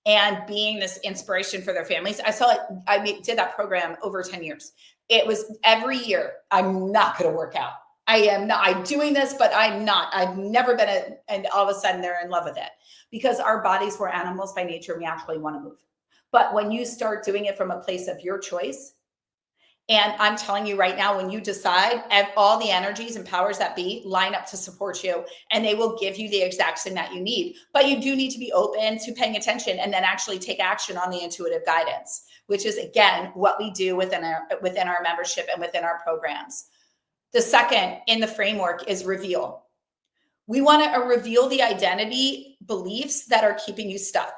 and being this inspiration for their families. I did that program over 10 years. It was every year, I'm not going to work out. I'm doing this, but I'm not. I've never been and all of a sudden they're in love with it because our bodies, we're animals by nature. And we actually want to move. But when you start doing it from a place of your choice, and I'm telling you right now, when you decide, all the energies and powers that be line up to support you, and they will give you the exact thing that you need. But you do need to be open to paying attention and then actually take action on the intuitive guidance, which is, again, what we do within our membership and within our programs. The second in the framework is reveal. We want to reveal the identity beliefs that are keeping you stuck.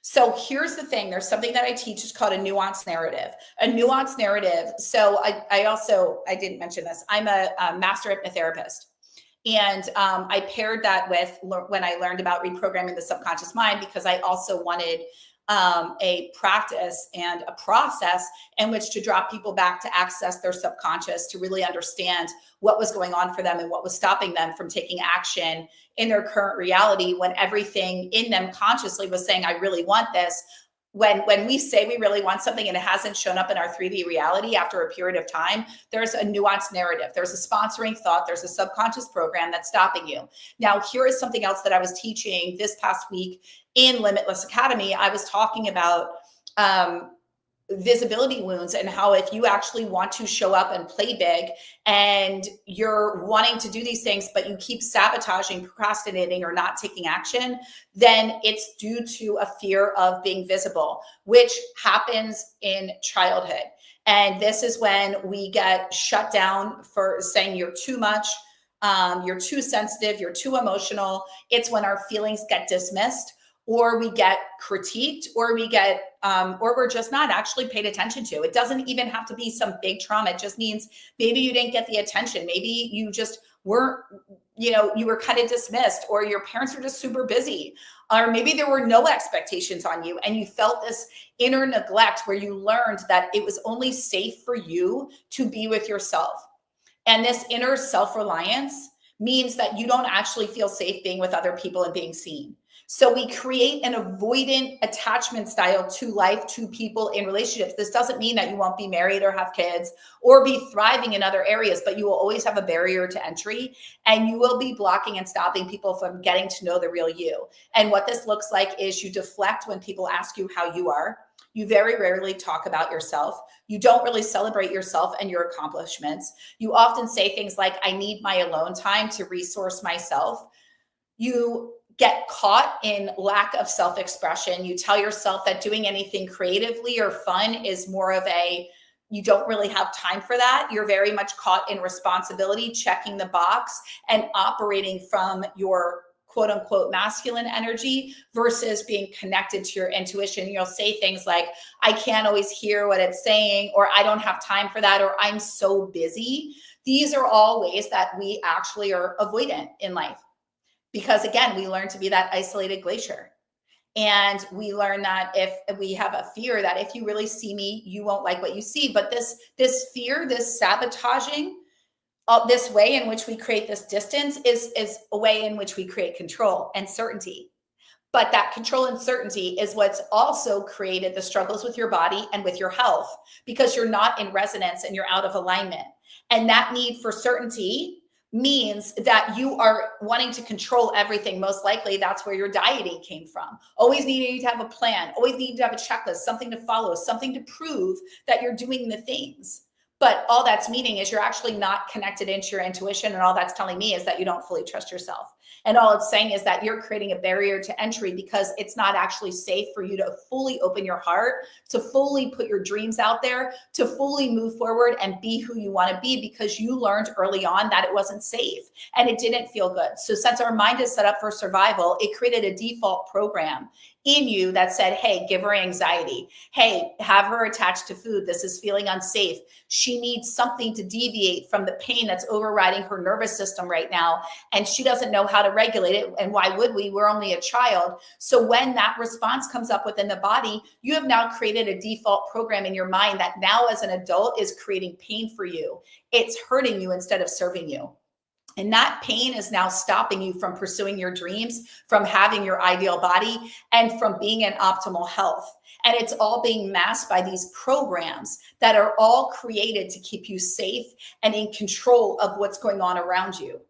So here's the thing. There's something that I teach. It's called a nuanced narrative. A nuanced narrative. So I didn't mention this. I'm a master hypnotherapist. And I paired that with when I learned about reprogramming the subconscious mind, because I also wanted a practice and a process in which to drop people back to access their subconscious, to really understand what was going on for them and what was stopping them from taking action in their current reality when everything in them consciously was saying, I really want this. When we say we really want something and it hasn't shown up in our 3D reality after a period of time, there's a nuanced narrative. There's a sponsoring thought. There's a subconscious program that's stopping you. Now, here is something else that I was teaching this past week in Limitless Academy. I was talking about visibility wounds and how if you actually want to show up and play big and you're wanting to do these things, but you keep sabotaging, procrastinating, or not taking action, then it's due to a fear of being visible, which happens in childhood. And this is when we get shut down for saying you're too much, you're too sensitive, you're too emotional. It's when our feelings get dismissed, or we get critiqued, or or we're just not actually paid attention to. It doesn't even have to be some big trauma. It just means maybe you didn't get the attention. Maybe you just weren't, you were kind of dismissed, or your parents are just super busy, or maybe there were no expectations on you and you felt this inner neglect where you learned that it was only safe for you to be with yourself. And this inner self-reliance means that you don't actually feel safe being with other people and being seen. So we create an avoidant attachment style to life, to people, in relationships. This doesn't mean that you won't be married or have kids or be thriving in other areas, but you will always have a barrier to entry, and you will be blocking and stopping people from getting to know the real you. And what this looks like is you deflect when people ask you how you are. You very rarely talk about yourself. You don't really celebrate yourself and your accomplishments. You often say things like, I need my alone time to resource myself. You get caught in lack of self-expression. You tell yourself that doing anything creatively or fun is more of you don't really have time for that. You're very much caught in responsibility, checking the box, and operating from your quote unquote masculine energy versus being connected to your intuition. You'll say things like, I can't always hear what it's saying, or I don't have time for that, or I'm so busy. These are all ways that we actually are avoidant in life. Because again, we learn to be that isolated glacier. And we learn that if we have a fear that if you really see me, you won't like what you see. But this fear, this sabotaging, this way in which we create this distance is a way in which we create control and certainty. But that control and certainty is what's also created the struggles with your body and with your health, because you're not in resonance and you're out of alignment. And that need for certainty means that you are wanting to control everything. Most likely that's where your dieting came from. Always needing to have a plan, always needing to have a checklist, something to follow, something to prove that you're doing the things. But all that's meaning is you're actually not connected into your intuition. And all that's telling me is that you don't fully trust yourself. And all it's saying is that you're creating a barrier to entry, because it's not actually safe for you to fully open your heart, to fully put your dreams out there, to fully move forward and be who you want to be, because you learned early on that it wasn't safe and it didn't feel good. So since our mind is set up for survival, it created a default program in you that said, hey, give her anxiety. Hey, have her attached to food. This is feeling unsafe. She needs something to deviate from the pain that's overriding her nervous system right now. And she doesn't know how to regulate it. And why would we? We're only a child. So when that response comes up within the body, you have now created a default program in your mind that now as an adult is creating pain for you. It's hurting you instead of serving you. And that pain is now stopping you from pursuing your dreams, from having your ideal body, and from being in optimal health. And it's all being masked by these programs that are all created to keep you safe and in control of what's going on around you.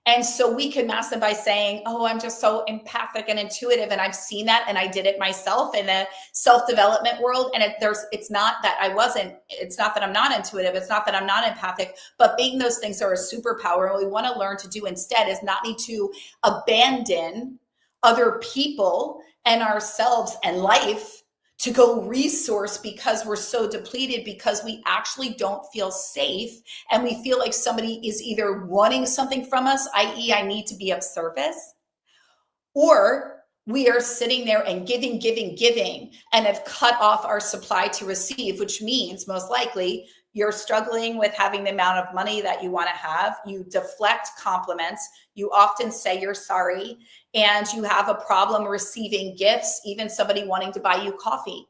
And so we can mask them by saying, oh, I'm just so empathic and intuitive. And I've seen that. And I did it myself in the self-development world. And it's not that I'm not intuitive. It's not that I'm not empathic, but being those things are a superpower. And what we want to learn to do instead is not need to abandon other people and ourselves and life to go resource, because we're so depleted, because we actually don't feel safe. And we feel like somebody is either wanting something from us, i.e. I need to be of service, or we are sitting there and giving, and have cut off our supply to receive, which means most likely you're struggling with having the amount of money that you want to have. You deflect compliments. You often say you're sorry, and you have a problem receiving gifts, even somebody wanting to buy you coffee,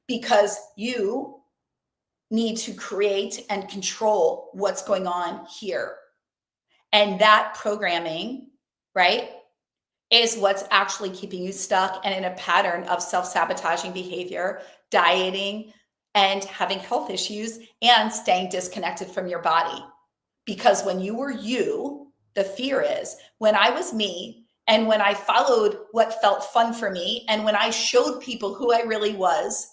because you need to create and control what's going on here. And that programming, right, is what's actually keeping you stuck and in a pattern of self-sabotaging behavior, dieting, and having health issues, and staying disconnected from your body. Because when you were you, the fear is, when I was me, and when I followed what felt fun for me, and when I showed people who I really was,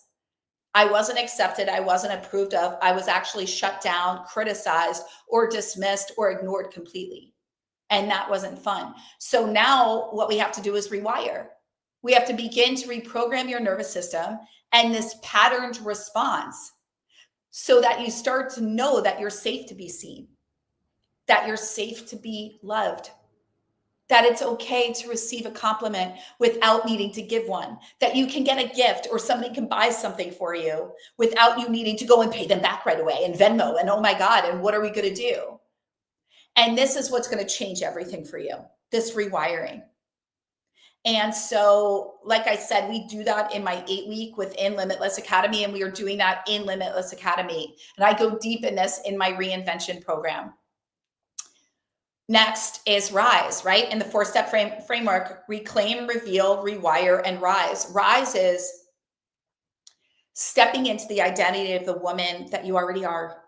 I wasn't accepted, I wasn't approved of, I was actually shut down, criticized, or dismissed, or ignored completely. And that wasn't fun. So now what we have to do is rewire. We have to begin to reprogram your nervous system and this patterned response, so that you start to know that you're safe to be seen, that you're safe to be loved, that it's okay to receive a compliment without needing to give one, that you can get a gift or somebody can buy something for you without you needing to go and pay them back right away and Venmo, and oh my God, and what are we going to do? And this is what's going to change everything for you, this rewiring. And so, like I said, we do that in my 8-week within Limitless Academy, and we are doing that in Limitless Academy. And I go deep in this in my reinvention program. Next is rise, right? In the 4-step framework, reclaim, reveal, rewire, and rise. Rise is stepping into the identity of the woman that you already are.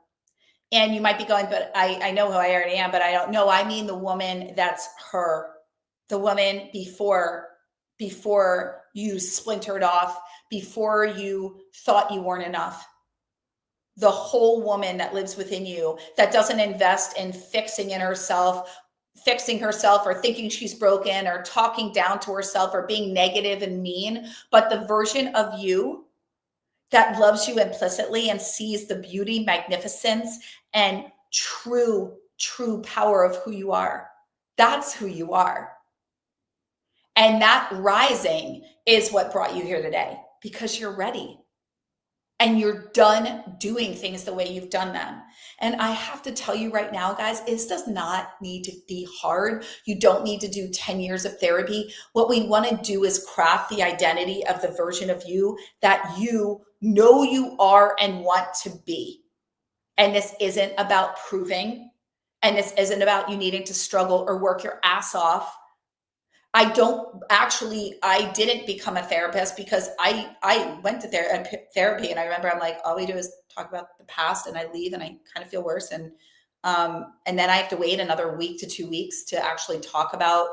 And you might be going, but I know who I already am, but I don't know. I mean the woman that's her. The woman before you splintered off, before you thought you weren't enough. The whole woman that lives within you, that doesn't invest in fixing herself or thinking she's broken or talking down to herself or being negative and mean, but the version of you that loves you implicitly and sees the beauty, magnificence, and true power of who you are. That's who you are. And that rising is what brought you here today, because you're ready and you're done doing things the way you've done them. And I have to tell you right now, guys, this does not need to be hard. You don't need to do 10 years of therapy. What we want to do is craft the identity of the version of you that you know you are and want to be. And this isn't about proving. And this isn't about you needing to struggle or work your ass off. I didn't become a therapist because I went to therapy, and I remember I'm like, all we do is talk about the past, and I leave and I kind of feel worse. And then I have to wait another week to 2 weeks to actually talk about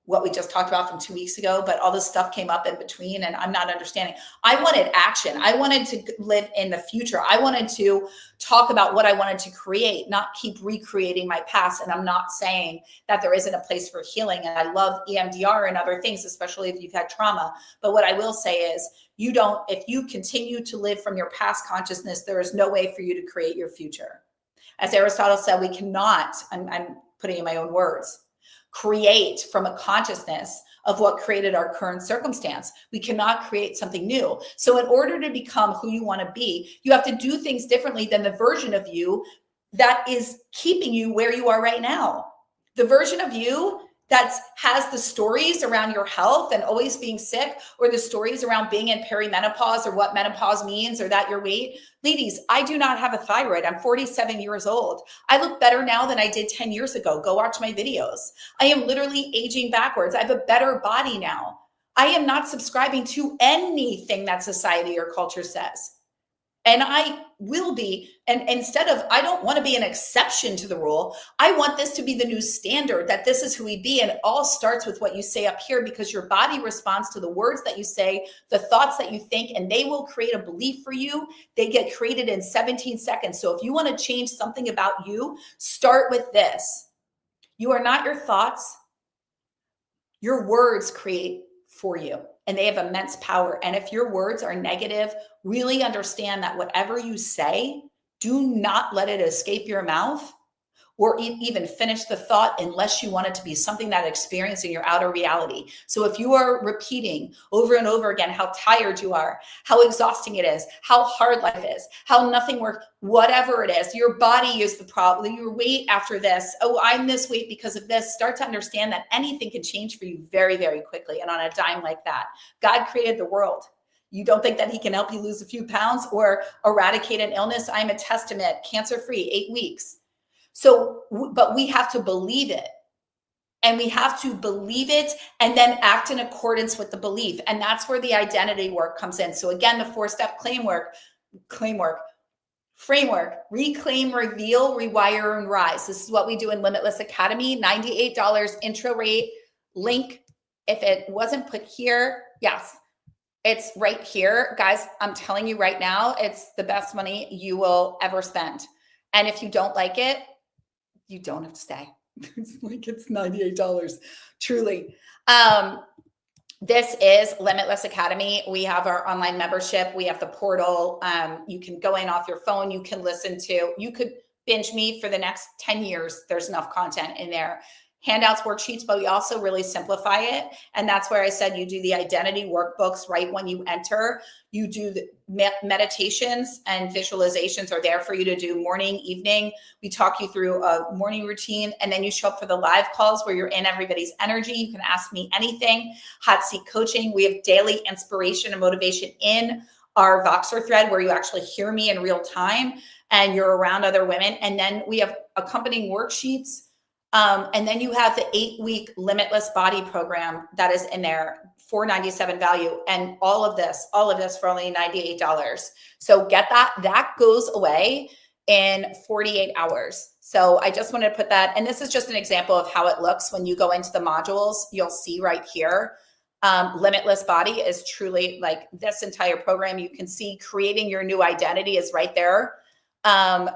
what we just talked about from 2 weeks ago. But all this stuff came up in between, and I'm not understanding. I wanted action. I wanted to live in the future. I wanted to talk about what I wanted to create, not keep recreating my past. And I'm not saying that there isn't a place for healing. And I love EMDR and other things, especially if you've had trauma. But what I will say is, if you continue to live from your past consciousness, there is no way for you to create your future. As Aristotle said, we cannot, I'm putting in my own words, create from a consciousness of what created our current circumstance. We cannot create something new. So in order to become who you want to be, you have to do things differently than the version of you that is keeping you where you are right now. The version of you that has the stories around your health and always being sick, or the stories around being in perimenopause, or what menopause means, or that your weight. Ladies, I do not have a thyroid. I'm 47 years old. I look better now than I did 10 years ago. Go watch my videos. I am literally aging backwards. I have a better body now. I am not subscribing to anything that society or culture says. And I will be, and instead of, I don't want to be an exception to the rule. I want this to be the new standard, that this is who we be. And it all starts with what you say up here, because your body responds to the words that you say, the thoughts that you think, and they will create a belief for you. They get created in 17 seconds. So if you want to change something about you, start with this. You are not your thoughts. Your words create for you, and they have immense power. And if your words are negative, really understand that whatever you say, do not let it escape your mouth or even finish the thought unless you want it to be something that experience in your outer reality. So if you are repeating over and over again how tired you are, how exhausting it is, how hard life is, how nothing works, whatever it is, your body is the problem, your weight after this, oh, I'm this weight because of this, start to understand that anything can change for you very, very quickly and on a dime like that. God created the world. You don't think that he can help you lose a few pounds or eradicate an illness? I'm a testament, cancer-free, 8 weeks. So, but we have to believe it, and we have to believe it and then act in accordance with the belief. And that's where the identity work comes in. So again, the 4-step framework, reclaim, reveal, rewire, and rise. This is what we do in Limitless Academy. $98 intro rate. Link, if it wasn't put here, yes, it's right here. Guys, I'm telling you right now, it's the best money you will ever spend. And if you don't like it, you don't have to stay. It's $98, truly. This is Limitless Academy. We have our online membership. We have the portal. You can go in off your phone. You can you could binge me for the next 10 years. There's enough content in there. Handouts, worksheets, but we also really simplify it. And that's where I said you do the identity workbooks right when you enter. You do the meditations and visualizations are there for you to do morning, evening. We talk you through a morning routine, and then you show up for the live calls where you're in everybody's energy. You can ask me anything. Hot seat coaching. We have daily inspiration and motivation in our Voxer thread where you actually hear me in real time and you're around other women. And then we have accompanying worksheets. And then you have the 8-week Limitless Body program that is in there, $497 value, and all of this for only $98. So get that. That goes away in 48 hours. So I just wanted to put that, and this is just an example of how it looks when you go into the modules. You'll see right here. Limitless Body is truly like this entire program. You can see creating your new identity is right there.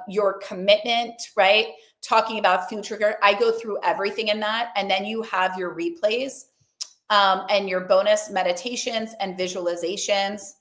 Your commitment, right? Talking about future, I go through everything in that. And then you have your replays and your bonus meditations and visualizations.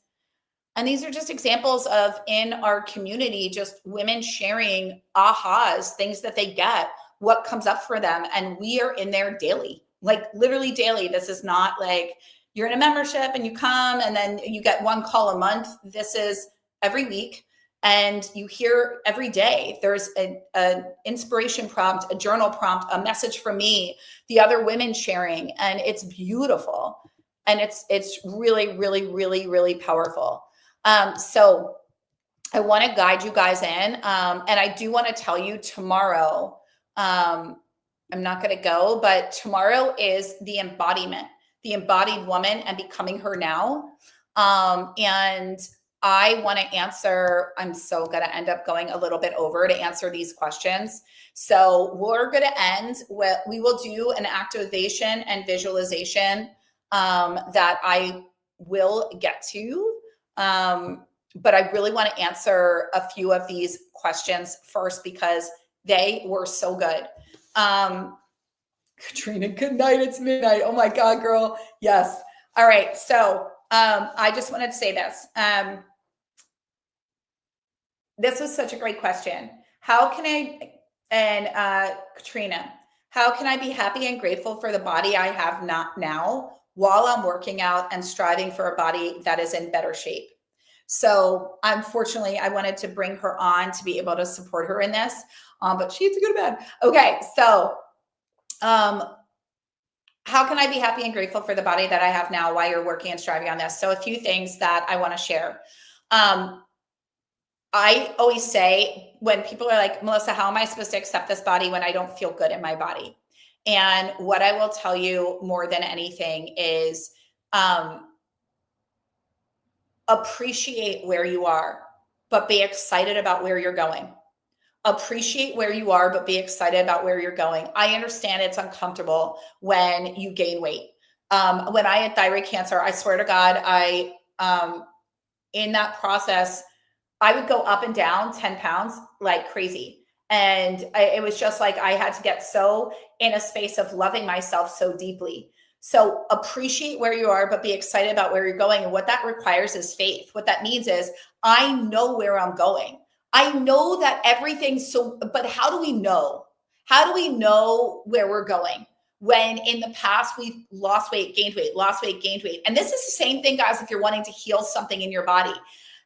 And these are just examples of in our community, just women sharing ahas, things that they get, what comes up for them. And we are in there daily, like literally daily. This is not like you're in a membership and you come and then you get one call a month. This is every week. And you hear every day, there's an inspiration prompt, a journal prompt, a message from me, the other women sharing, and it's beautiful. And it's really, really, really, really powerful. So I want to guide you guys in. And I do want to tell you tomorrow, I'm not going to go, but tomorrow is the embodiment, the embodied woman and becoming her now. And I want to answer, I'm so going to end up going a little bit over to answer these questions. So we're going to end with, we will do an activation and visualization that I will get to. But I really want to answer a few of these questions first because they were so good. Katrina, good night. It's midnight. Oh my God, girl. Yes. All right. So I just wanted to say this. This was such a great question. How can I, and Katrina, how can I be happy and grateful for the body I have not now while I'm working out and striving for a body that is in better shape? So unfortunately, I wanted to bring her on to be able to support her in this, but she has to go to bed. Okay, so how can I be happy and grateful for the body that I have now while you're working and striving on this? So a few things that I want to share. I always say when people are like, Melissa, how am I supposed to accept this body when I don't feel good in my body? And what I will tell you more than anything is appreciate where you are, but be excited about where you're going. Appreciate where you are, but be excited about where you're going. I understand it's uncomfortable when you gain weight. When I had thyroid cancer, I swear to God, in that process, I would go up and down 10 pounds like crazy. And it was just like I had to get so in a space of loving myself so deeply. So appreciate where you are, but be excited about where you're going. And what that requires is faith. What that means is I know where I'm going. I know that everything's so, but how do we know? How do we know where we're going? When in the past we've lost weight, gained weight, lost weight, gained weight. And this is the same thing, guys, if you're wanting to heal something in your body.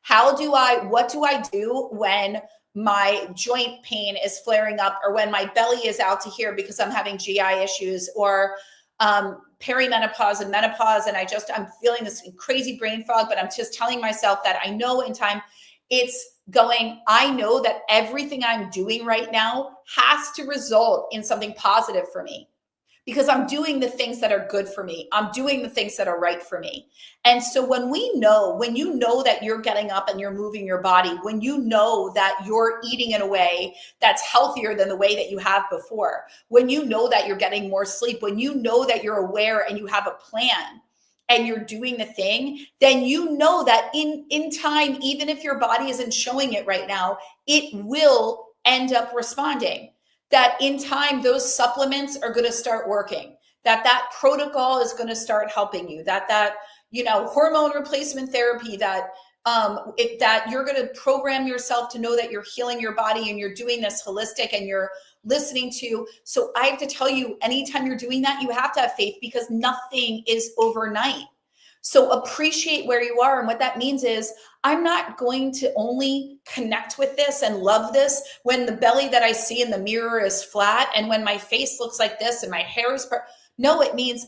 What do I do when my joint pain is flaring up or when my belly is out to here because I'm having GI issues or perimenopause and menopause and I'm feeling this crazy brain fog, but I'm just telling myself that I know in time I know that everything I'm doing right now has to result in something positive for me. Because I'm doing the things that are good for me. I'm doing the things that are right for me. And so when you know that you're getting up and you're moving your body, when you know that you're eating in a way that's healthier than the way that you have before, when you know that you're getting more sleep, when you know that you're aware and you have a plan and you're doing the thing, then you know that in time, even if your body isn't showing it right now, it will end up responding. That in time, those supplements are going to start working, that protocol is going to start helping you, that hormone replacement therapy, that you're going to program yourself to know that you're healing your body and you're doing this holistic and you're listening to. So I have to tell you, anytime you're doing that, you have to have faith because nothing is overnight. So appreciate where you are. And what that means is I'm not going to only connect with this and love this when the belly that I see in the mirror is flat and when my face looks like this and my hair is no, it means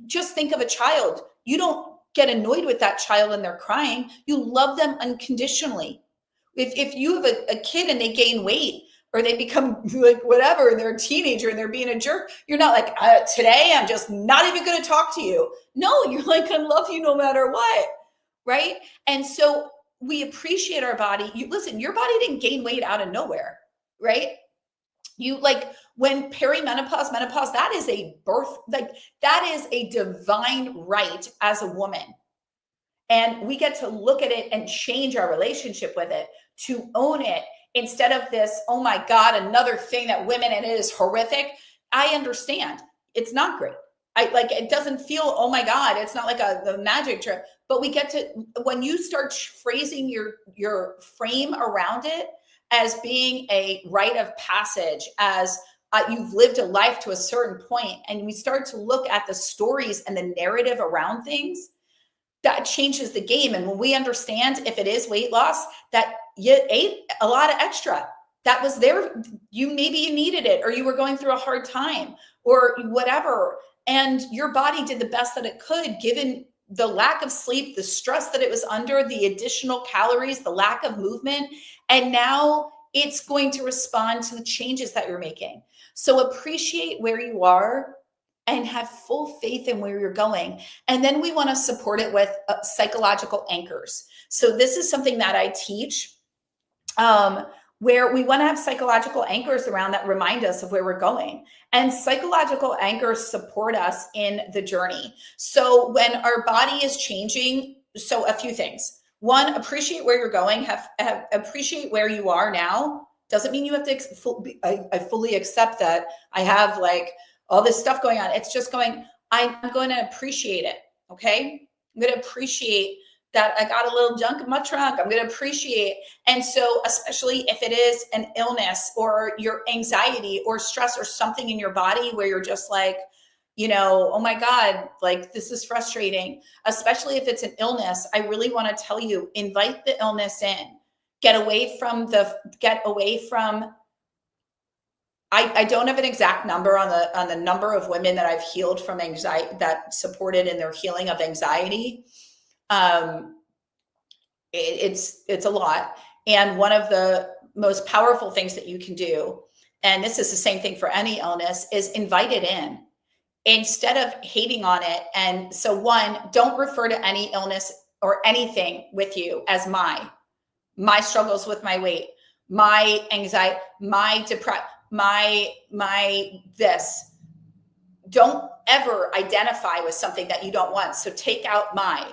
just think of a child. You don't get annoyed with that child and they're crying. You love them unconditionally. If you have a kid and they gain weight or they become like whatever, and they're a teenager and they're being a jerk, you're not like, today I'm just not even going to talk to you. No, you're like, I love you no matter what. Right. And so we appreciate our body. Listen, your body didn't gain weight out of nowhere. Right. You like when perimenopause, menopause, that is a birth, like that is a divine right as a woman. And we get to look at it and change our relationship with it, to own it instead of this, oh my God, another thing that women, and it is horrific. I understand it's not great. It doesn't feel, oh my God, it's not like the magic trick, but we get to, when you start phrasing your frame around it as being a rite of passage, as you've lived a life to a certain point, and we start to look at the stories and the narrative around things, that changes the game. And when we understand if it is weight loss, that you ate a lot of extra, that was there, maybe you needed it, or you were going through a hard time or whatever. And your body did the best that it could, given the lack of sleep, the stress that it was under, the additional calories, the lack of movement. And now it's going to respond to the changes that you're making. So appreciate where you are and have full faith in where you're going. And then we want to support it with psychological anchors. So this is something that I teach, where we want to have psychological anchors around that remind us of where we're going. And psychological anchors support us in the journey. So when our body is changing, so a few things. One, appreciate where you're going, appreciate where you are now. Doesn't mean you have to, I fully accept that I have like all this stuff going on. It's just I'm going to appreciate it. Okay. I'm going to appreciate that I got a little junk in my trunk. I'm going to appreciate. And so, especially if it is an illness or your anxiety or stress or something in your body where you're just like, oh my God, like this is frustrating, especially if it's an illness. I really want to tell you, invite the illness in, get away from, I don't have an exact number on the number of women that I've healed from anxiety, that supported in their healing of anxiety. It's a lot. And one of the most powerful things that you can do, and this is the same thing for any illness, is invite it in instead of hating on it. And so one, don't refer to any illness or anything with you as my struggles with my weight, my anxiety, my depression, my this. Don't ever identify with something that you don't want. So take out my.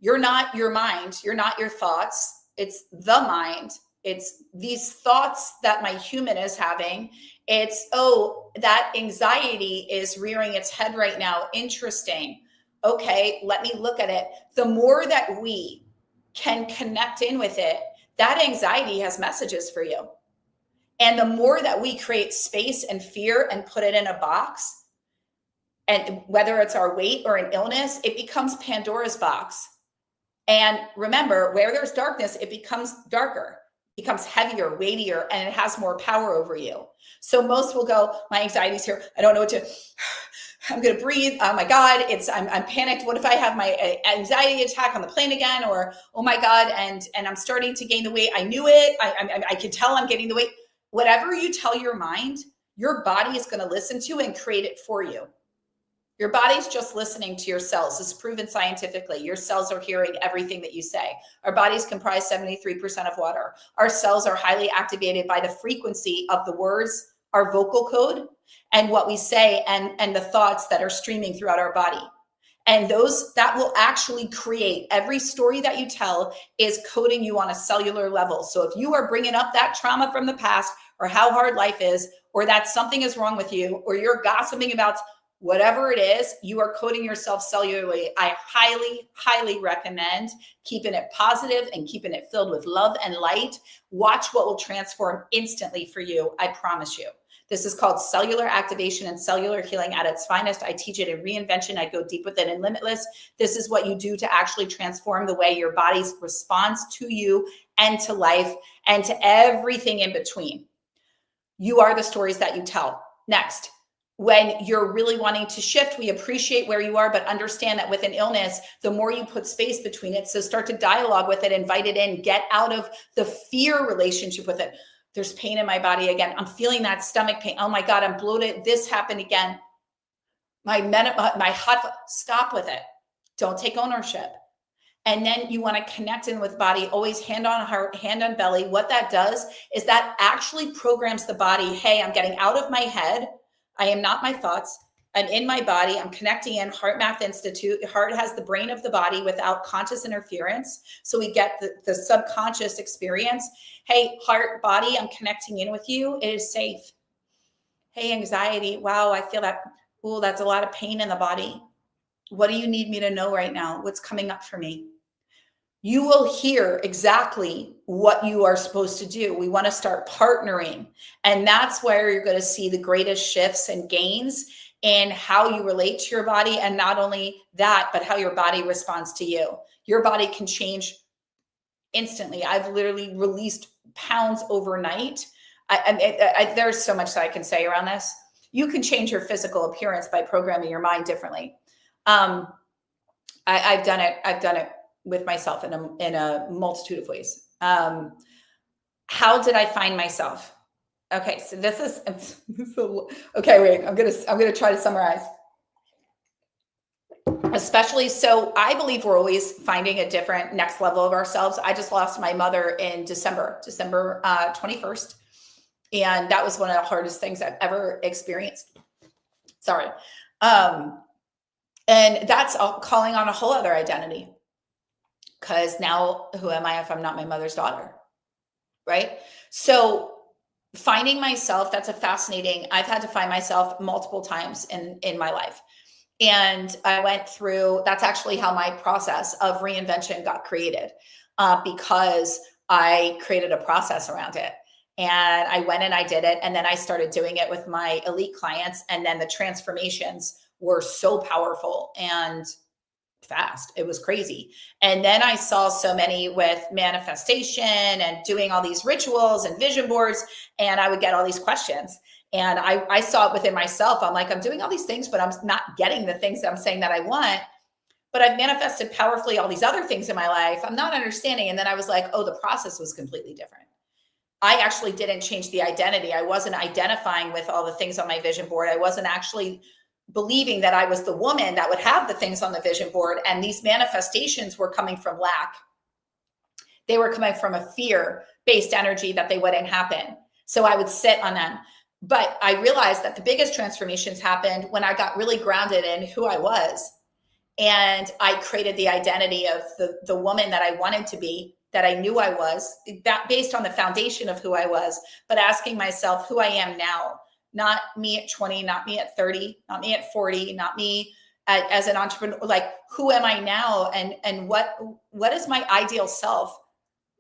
You're not your mind. You're not your thoughts. It's the mind. It's these thoughts that my human is having. It's, oh, that anxiety is rearing its head right now. Interesting. Okay, let me look at it. The more that we can connect in with it, that anxiety has messages for you. And the more that we create space and fear and put it in a box, and whether it's our weight or an illness, it becomes Pandora's box. And remember, where there's darkness, it becomes darker, becomes heavier, weightier, and it has more power over you. So most will go, my anxiety's here. I don't know what to, I'm going to breathe. Oh my God, I'm panicked. What if I have my anxiety attack on the plane again? Or, oh my God, and I'm starting to gain the weight. I knew it. I can tell I'm getting the weight. Whatever you tell your mind, your body is going to listen to and create it for you. Your body's just listening to your cells. This is proven scientifically. Your cells are hearing everything that you say. Our bodies comprise 73% of water. Our cells are highly activated by the frequency of the words, our vocal code, and what we say, and the thoughts that are streaming throughout our body. And that will actually create, every story that you tell is coding you on a cellular level. So if you are bringing up that trauma from the past, or how hard life is, or that something is wrong with you, or you're gossiping about whatever it is, you are coding yourself cellularly. I highly, highly recommend keeping it positive and keeping it filled with love and light. Watch what will transform instantly for you. I promise you. This is called cellular activation and cellular healing at its finest. I teach it in Reinvention. I go deep with it in Limitless. This is what you do to actually transform the way your body responds to you and to life and to everything in between. You are the stories that you tell. Next, when you're really wanting to shift, we appreciate where you are, but understand that with an illness, the more you put space between it, so start to dialogue with it, invite it in, get out of the fear relationship with it. There's pain in my body again. I'm feeling that stomach pain. Oh my God, I'm bloated. This happened again. My hot, stop with it. Don't take ownership. And then you want to connect in with body, always hand on heart, hand on belly. What that does is that actually programs the body. Hey, I'm getting out of my head. I am not my thoughts. I'm in my body. I'm connecting in. Heart Math Institute. Heart has the brain of the body without conscious interference. So we get the subconscious experience. Hey, heart, body, I'm connecting in with you. It is safe. Hey, anxiety. Wow, I feel that. Oh, that's a lot of pain in the body. What do you need me to know right now? What's coming up for me? You will hear exactly what you are supposed to do. We want to start partnering. And that's where you're going to see the greatest shifts and gains in how you relate to your body. And not only that, but how your body responds to you. Your body can change instantly. I've literally released pounds overnight. There's so much that I can say around this. You can change your physical appearance by programming your mind differently. I've done it. I've done it with myself in a multitude of ways. How did I find myself? Okay, so this is okay. Wait, I'm gonna try to summarize. Especially, so I believe we're always finding a different next level of ourselves. I just lost my mother in December 21st, and that was one of the hardest things I've ever experienced. Sorry, and that's calling on a whole other identity. Because now, who am I if I'm not my mother's daughter, right? So finding myself, that's a fascinating, I've had to find myself multiple times in my life. And I went through, that's actually how my process of reinvention got created, because I created a process around it. And I went and I did it. And then I started doing it with my elite clients. And then the transformations were so powerful and fast. It was crazy. And then I saw so many with manifestation and doing all these rituals and vision boards. And I would get all these questions. And I saw it within myself. I'm like, I'm doing all these things, but I'm not getting the things that I'm saying that I want. But I've manifested powerfully all these other things in my life. I'm not understanding. And then I was like, oh, the process was completely different. I actually didn't change the identity. I wasn't identifying with all the things on my vision board. I wasn't actually believing that I was the woman that would have the things on the vision board. And these manifestations were coming from lack. They were coming from a fear-based energy that they wouldn't happen. So I would sit on them. But I realized that the biggest transformations happened when I got really grounded in who I was. And I created the identity of the woman that I wanted to be, that I knew I was, that based on the foundation of who I was, but asking myself who I am now, not me at 20, not me at 30, not me at 40, not me as an entrepreneur, like who am I now? And what is my ideal self?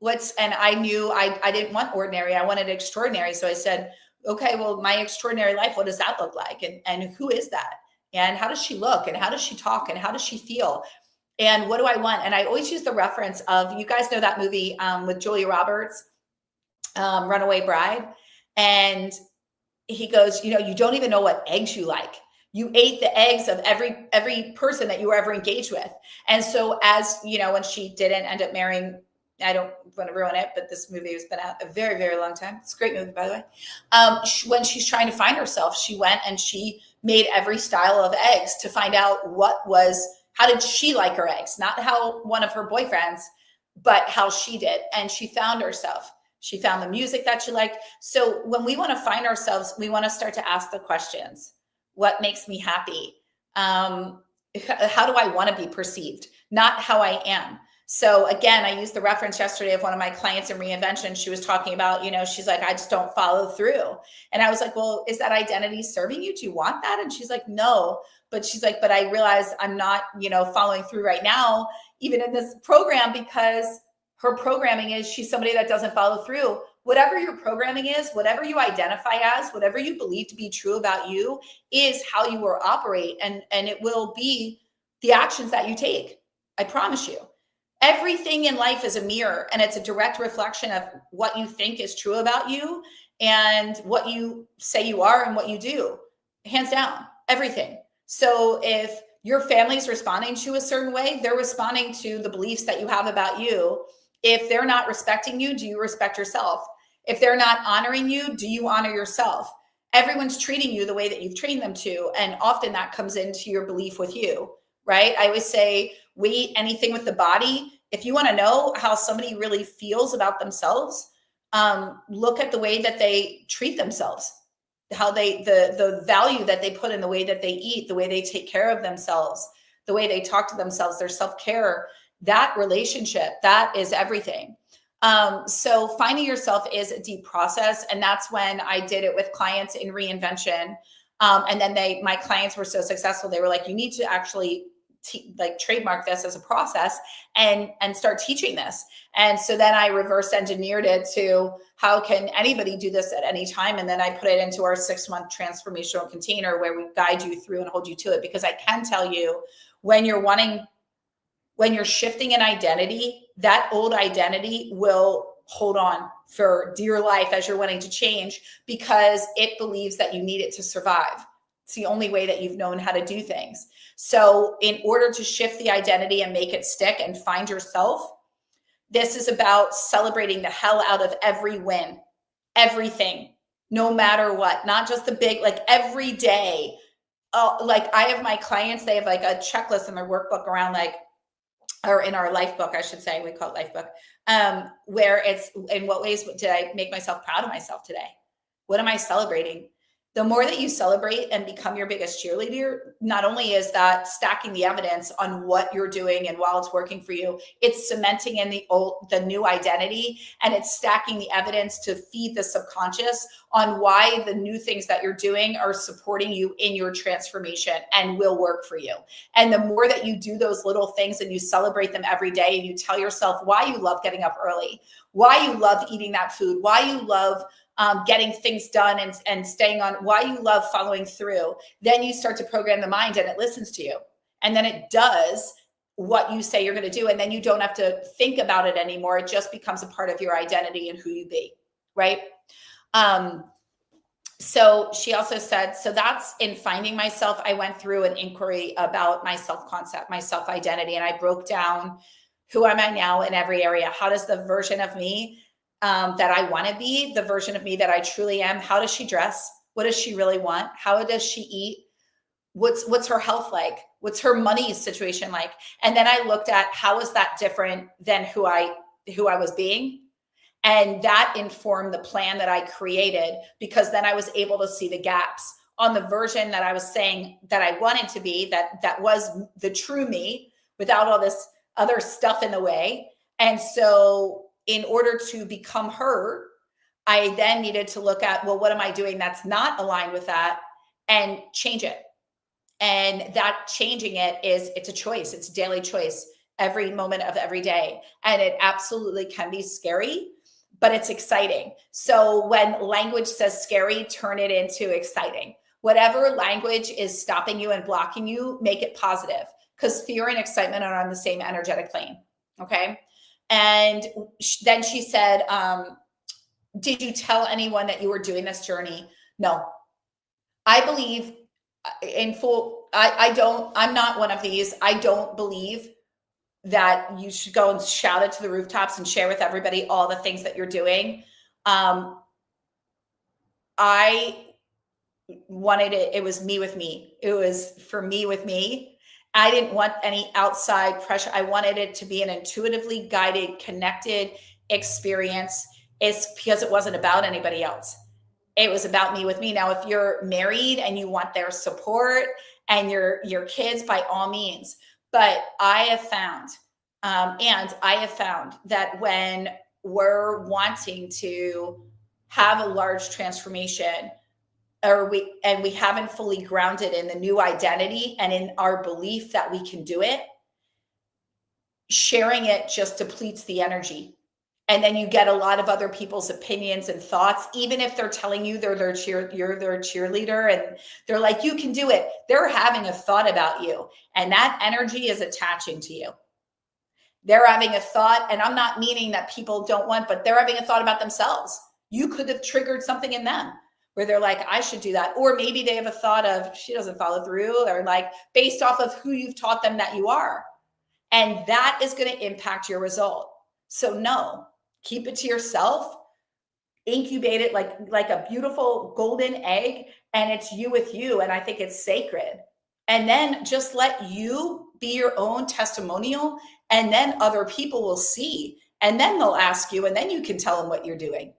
And I knew I didn't want ordinary. I wanted extraordinary. So I said, okay, well, my extraordinary life, what does that look like? And who is that? And how does she look? And how does she talk? And how does she feel? And what do I want? And I always use the reference of, you guys know that movie with Julia Roberts, Runaway Bride. And he goes, you don't even know what eggs you like. You ate the eggs of every person that you were ever engaged with. And so as, when she didn't end up marrying, I don't want to ruin it, but this movie has been out a very, very long time. It's a great movie, by the way. When she's trying to find herself, she went and she made every style of eggs to find out how did she like her eggs? Not how one of her boyfriends, but how she did. And she found herself. She found the music that she liked. So when we want to find ourselves, we want to start to ask the questions. What makes me happy? How do I want to be perceived? Not how I am. So again, I used the reference yesterday of one of my clients in Reinvention. She was talking about, she's like, I just don't follow through. And I was like, well, is that identity serving you? Do you want that? And she's like, no. But she's like, but I realize I'm not, following through right now, even in this program, because her programming is she's somebody that doesn't follow through. Whatever your programming is, whatever you identify as, whatever you believe to be true about you is how you will operate. And it will be the actions that you take. I promise you. Everything in life is a mirror, and it's a direct reflection of what you think is true about you and what you say you are and what you do. Hands down, everything. So if your family's responding to a certain way, they're responding to the beliefs that you have about you. If they're not respecting you, do you respect yourself? If they're not honoring you, do you honor yourself? Everyone's treating you the way that you've trained them to. And often that comes into your belief with you, right? I always say, weight, anything with the body. If you want to know how somebody really feels about themselves, look at the way that they treat themselves, how the value that they put in the way that they eat, the way they take care of themselves, the way they talk to themselves, their self-care, that relationship, that is everything. So finding yourself is a deep process. And that's when I did it with clients in Reinvention. And then my clients were so successful. They were like, you need to actually trademark this as a process and start teaching this. And so then I reverse engineered it to how can anybody do this at any time? And then I put it into our 6-month transformational container where we guide you through and hold you to it. Because I can tell you, when you're shifting an identity, that old identity will hold on for dear life as you're wanting to change, because it believes that you need it to survive. It's the only way that you've known how to do things. So in order to shift the identity and make it stick and find yourself, this is about celebrating the hell out of every win, everything, no matter what, not just the big, like every day. Like I have my clients, they have like a checklist in their workbook around like, or in our life book, I should say, we call it life book, where it's in what ways did I make myself proud of myself today? What am I celebrating? The more that you celebrate and become your biggest cheerleader, not only is that stacking the evidence on what you're doing and while it's working for you, it's cementing in the new identity, and it's stacking the evidence to feed the subconscious on why the new things that you're doing are supporting you in your transformation and will work for you. And the more that you do those little things and you celebrate them every day, and you tell yourself why you love getting up early, why you love eating that food, why you love getting things done and staying on, why you love following through, then you start to program the mind and it listens to you. And then it does what you say you're going to do. And then you don't have to think about it anymore. It just becomes a part of your identity and who you be. Right. So she also said, so that's in finding myself. I went through an inquiry about my self-concept, my self-identity, and I broke down who am I now in every area? How does the version of me that I want to be, the version of me that I truly am, how does she dress? What does she really want? How does she eat? What's her health like? What's her money situation like? And then I looked at how is that different than who I was being? And that informed the plan that I created, because then I was able to see the gaps on the version that I was saying that I wanted to be, that was the true me without all this other stuff in the way. And so in order to become her, I then needed to look at, well, what am I doing that's not aligned with that, and change it. And that changing it's a choice. It's a daily choice every moment of every day. And it absolutely can be scary, but it's exciting. So when language says scary, turn it into exciting. Whatever language is stopping you and blocking you, make it positive, because fear and excitement are on the same energetic plane. Okay. And then she said, did you tell anyone that you were doing this journey? No. I believe in full, I'm not one of these. I don't believe that you should go and shout it to the rooftops and share with everybody all the things that you're doing. I wanted it was me with me. It was for me with me. I didn't want any outside pressure. I wanted it to be an intuitively guided, connected experience. It's because it wasn't about anybody else. It was about me with me. Now, if you're married and you want their support and your kids, by all means. But I have found, that when we're wanting to have a large transformation, we haven't fully grounded in the new identity and in our belief that we can do it, sharing it just depletes the energy. And then you get a lot of other people's opinions and thoughts, even if they're telling you you're their cheerleader and they're like, you can do it. They're having a thought about you, and that energy is attaching to you. They're having a thought, and I'm not meaning that people don't want, but they're having a thought about themselves. You could have triggered something in them where they're like, I should do that. Or maybe they have a thought of, she doesn't follow through, or like based off of who you've taught them that you are. And that is going to impact your result. So no, keep it to yourself, incubate it like a beautiful golden egg, and it's you with you. And I think it's sacred. And then just let you be your own testimonial, and then other people will see, and then they'll ask you, and then you can tell them what you're doing.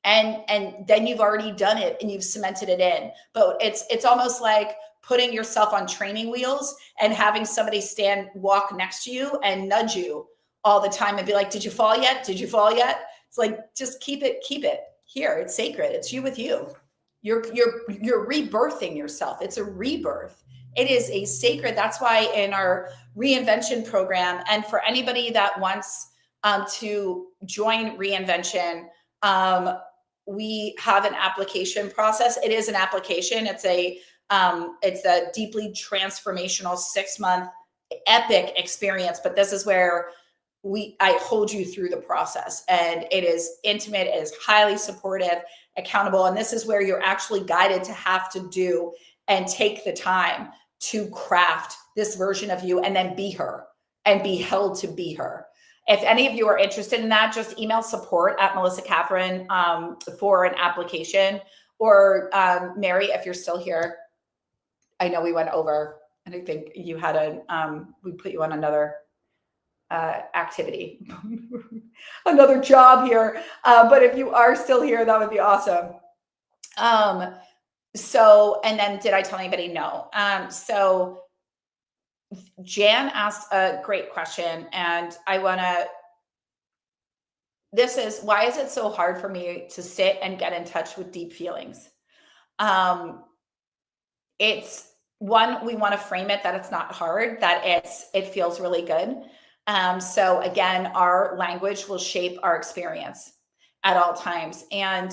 And then you've already done it and you've cemented it in. But it's almost like putting yourself on training wheels and having somebody walk next to you and nudge you all the time and be like, did you fall yet? Did you fall yet? It's like, just keep it here. It's sacred. It's you with you. You're rebirthing yourself. It's a rebirth. It is a sacred. That's why in our reinvention program, and for anybody that wants to join reinvention, we have an application process. It is an application. It's a deeply transformational 6-month epic experience. But this is where I hold you through the process, and it is intimate. It is highly supportive, accountable. And this is where you're actually guided to have to do and take the time to craft this version of you and then be her and be held to be her. If any of you are interested in that, just email support at Melissa Catherine for an application, Or Mary, if you're still here, I know we went over, and I think you had we put you on another activity, another job here. But if you are still here, that would be awesome. So, and then did I tell anybody? No. So Jan asked a great question, and this is, why is it so hard for me to sit and get in touch with deep feelings? It's one, we want to frame it that it's not hard, that it feels really good. So again, our language will shape our experience at all times. And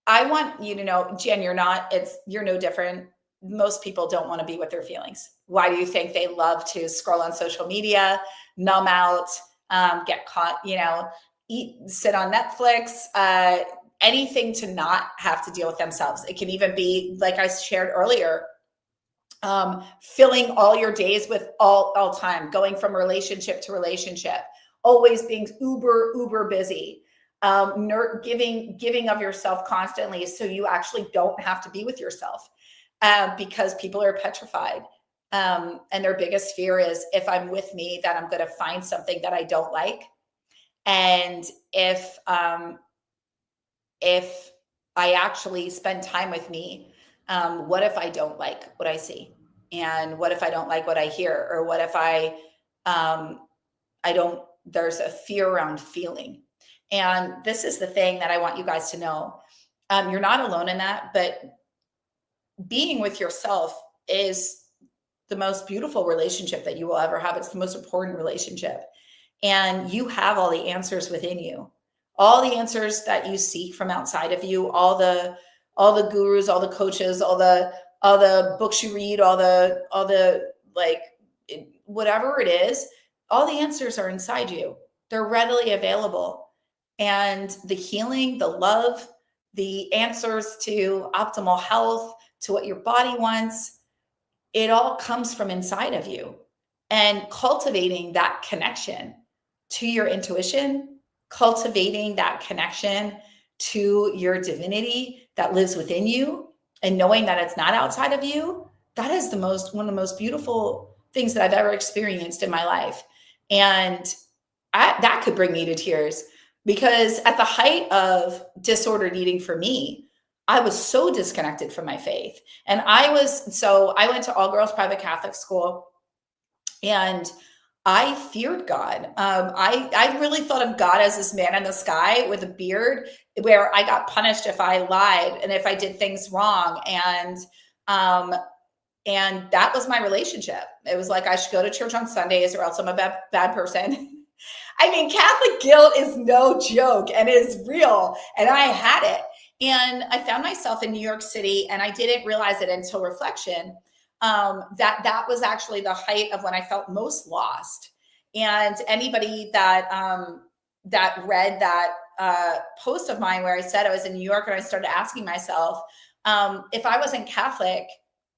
I want you to know, Jen, you're no different. Most people don't want to be with their feelings. Why do you think they love to scroll on social media, numb out, get caught, sit on Netflix, anything to not have to deal with themselves. It can even be, like I shared earlier, filling all your days with all time, going from relationship to relationship, always being uber busy, giving of yourself constantly, so you actually don't have to be with yourself, because people are petrified. And their biggest fear is, if I'm with me, that I'm going to find something that I don't like. And if I actually spend time with me, what if I don't like what I see? And what if I don't like what I hear? Or what if there's a fear around feeling. And this is the thing that I want you guys to know. You're not alone in that, but being with yourself is the most beautiful relationship that you will ever have. It's the most important relationship. And you have all the answers within you, all the answers that you seek from outside of you, all the gurus, all the coaches, all the books you read, all the like, whatever it is, all the answers are inside you. They're readily available. And the healing, the love, the answers to optimal health, to what your body wants, it all comes from inside of you. And cultivating that connection to your intuition, cultivating that connection to your divinity that lives within you, and knowing that it's not outside of you, that is one of the most beautiful things that I've ever experienced in my life. And that could bring me to tears, because at the height of disordered eating for me, I was so disconnected from my faith. And I went to all girls private Catholic school, and I feared God. I really thought of God as this man in the sky with a beard, where I got punished if I lied and if I did things wrong. And that was my relationship. It was like, I should go to church on Sundays or else I'm a bad person. I mean, Catholic guilt is no joke, and it is real. And I had it. And I found myself in New York City, and I didn't realize it until reflection, that was actually the height of when I felt most lost. And anybody that read that post of mine where I said I was in New York, and I started asking myself, if I wasn't Catholic,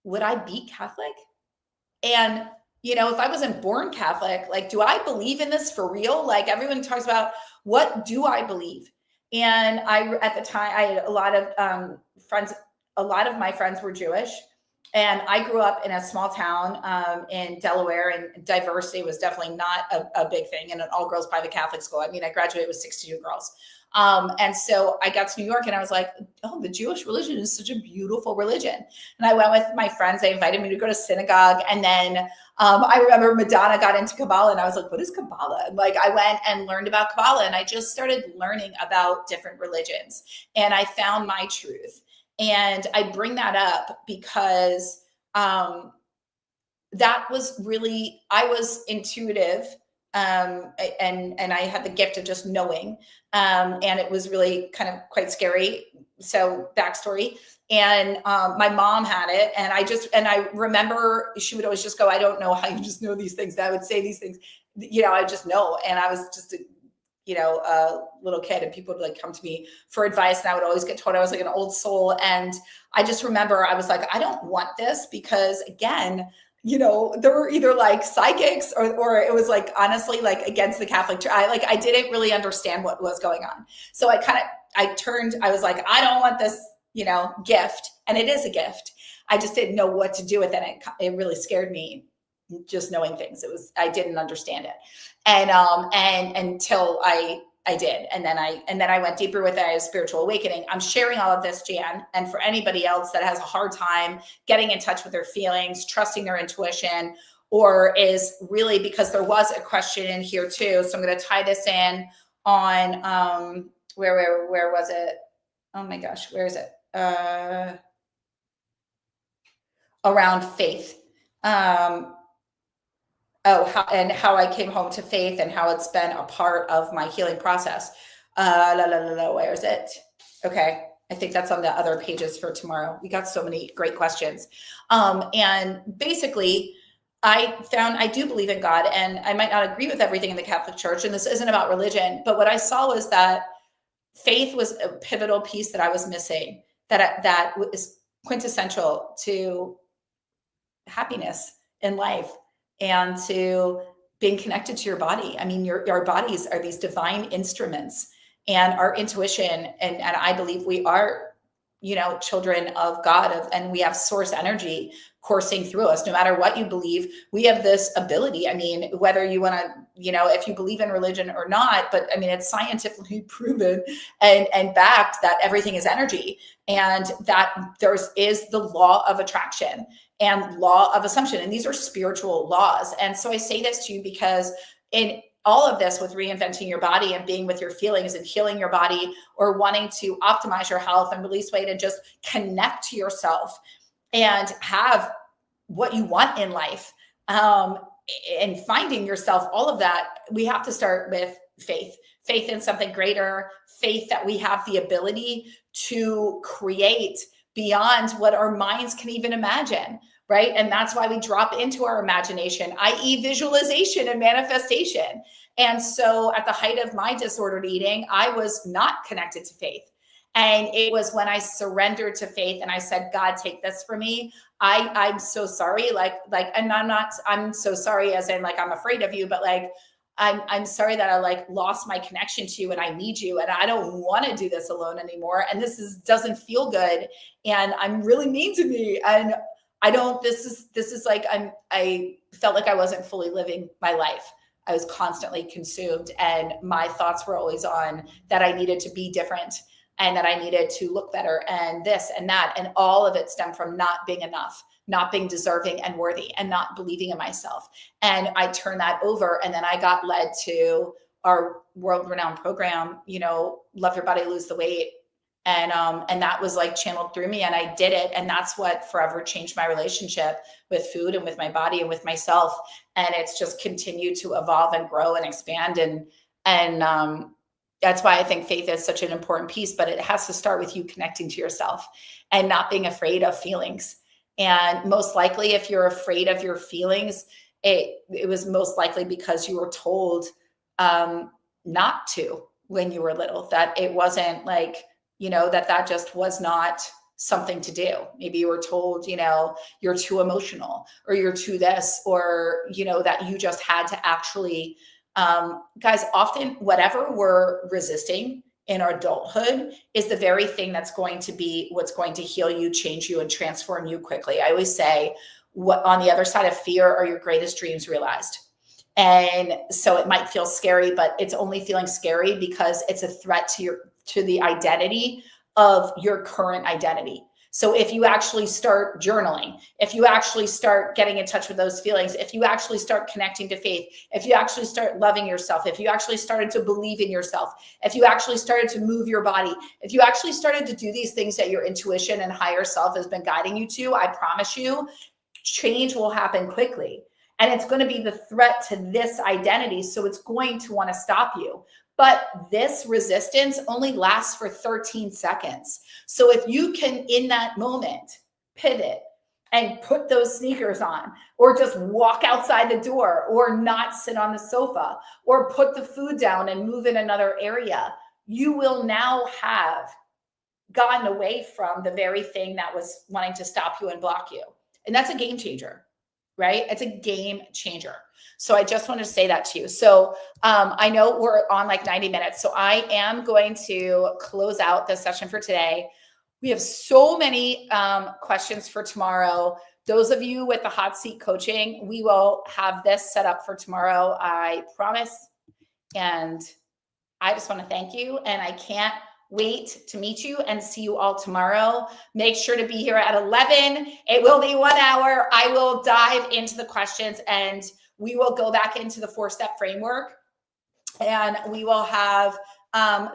would I be Catholic? And if I wasn't born Catholic, like, do I believe in this for real? Like, everyone talks about, what do I believe? And at the time, I had a lot of friends. A lot of my friends were Jewish, and I grew up in a small town in Delaware, and diversity was definitely not a big thing in an all-girls private Catholic school. I mean, I graduated with 62 girls. And so I got to New York, and I was like, oh, the Jewish religion is such a beautiful religion. And I went with my friends. They invited me to go to synagogue. And then I remember Madonna got into Kabbalah, and I was like, what is Kabbalah? And like, I went and learned about Kabbalah, and I just started learning about different religions, and I found my truth. And I bring that up because that was really, I was intuitive, and I had the gift of just knowing, and it was really kind of quite scary. So backstory. And my mom had it, and I remember she would always just go, I don't know how you just know these things. And I would say these things, I just know. And I was just a little kid, and people would like come to me for advice, and I would always get told I was like an old soul. And I just remember I was like, I don't want this, because again, there were either like psychics or it was like, honestly, like against the Catholic Church. I didn't really understand what was going on. So I was like, I don't want this gift. And it is a gift. I just didn't know what to do with it. It really scared me, just knowing things. I didn't understand it. And until I did. And then I went deeper with it. I had a spiritual awakening. I'm sharing all of this, Jan. And for anybody else that has a hard time getting in touch with their feelings, trusting their intuition, or is really, because there was a question in here too. So I'm going to tie this in on, where was it? Oh my gosh, where is it? Around faith. How I came home to faith and how it's been a part of my healing process. Where is it? Okay. I think that's on the other pages for tomorrow. We got so many great questions. And basically, I found I do believe in God, and I might not agree with everything in the Catholic Church, and this isn't about religion, but what I saw was that faith was a pivotal piece that I was missing, that was quintessential to happiness in life and to being connected to your body. I mean, our bodies are these divine instruments, and our intuition, and I believe we are, children of God, and we have source energy coursing through us. No matter what you believe, we have this ability. I mean, whether you want to, if you believe in religion or not, but I mean, it's scientifically proven and backed that everything is energy, and that is the law of attraction and law of assumption. And these are spiritual laws. And so I say this to you because in all of this, with reinventing your body and being with your feelings and healing your body, or wanting to optimize your health and release weight and just connect to yourself and have what you want in life, and finding yourself, all of that, we have to start with faith in something greater, faith that we have the ability to create beyond what our minds can even imagine. Right. And that's why we drop into our imagination, i.e. visualization and manifestation. And so at the height of my disordered eating, I was not connected to faith. And it was when I surrendered to faith and I said, God, take this for me. I'm so sorry. And I'm so sorry as in I'm afraid of you, but I'm sorry that I lost my connection to you, and I need you, and I don't want to do this alone anymore. And doesn't feel good. And I'm really mean to me. And I felt like I wasn't fully living my life. I was constantly consumed, and my thoughts were always on that I needed to be different, and that I needed to look better, and this and that. And all of it stemmed from not being enough, not being deserving and worthy, and not believing in myself. And I turned that over. And then I got led to our world-renowned program, Love Your Body, Lose the Weight. And that was channeled through me, and I did it. And that's what forever changed my relationship with food and with my body and with myself. And it's just continued to evolve and grow and expand. And that's why I think faith is such an important piece, but it has to start with you connecting to yourself and not being afraid of feelings. And most likely, if you're afraid of your feelings, it was most likely because you were told not to when you were little, that it wasn't that just was not something to do. Maybe you were told, you're too emotional, or you're too this, or, that you just had to actually, guys, often whatever we're resisting in our adulthood is the very thing that's going to be what's going to heal you, change you, and transform you quickly. I always say, what on the other side of fear are your greatest dreams realized. And so it might feel scary, but it's only feeling scary because it's a threat to the identity of your current identity. So if you actually start journaling, if you actually start getting in touch with those feelings, if you actually start connecting to faith, if you actually start loving yourself, if you actually started to believe in yourself, if you actually started to move your body, if you actually started to do these things that your intuition and higher self has been guiding you to, I promise you, change will happen quickly. And it's going to be the threat to this identity. So it's going to want to stop you. But this resistance only lasts for 13 seconds. So if you can, in that moment, pivot and put those sneakers on, or just walk outside the door, or not sit on the sofa, or put the food down and move in another area, you will now have gotten away from the very thing that was wanting to stop you and block you. And that's a game changer. Right? It's a game changer. So I just wanted to say that to you. So I know we're on 90 minutes. So I am going to close out this session for today. We have so many questions for tomorrow. Those of you with the hot seat coaching, we will have this set up for tomorrow, I promise. And I just want to thank you. And I can't wait to meet you and see you all tomorrow. Make sure to be here at 11. It will be 1 hour. I will dive into the questions and we will go back into the 4-step framework. And we will have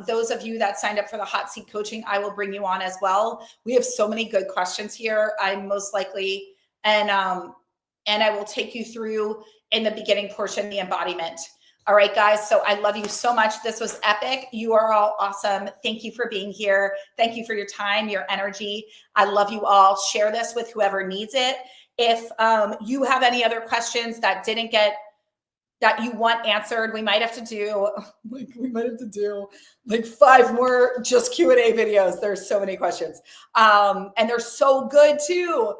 those of you that signed up for the hot seat coaching, I will bring you on as well. We have so many good questions here. I'm most likely, and I will take you through in the beginning portion, the embodiment. All right, guys. So I love you so much. This was epic. You are all awesome. Thank you for being here. Thank you for your time, your energy. I love you all. Share this with whoever needs it. If you have any other questions that didn't get, that you want answered, we might have to do like 5 more just Q&A videos. There's so many questions. And they're so good too.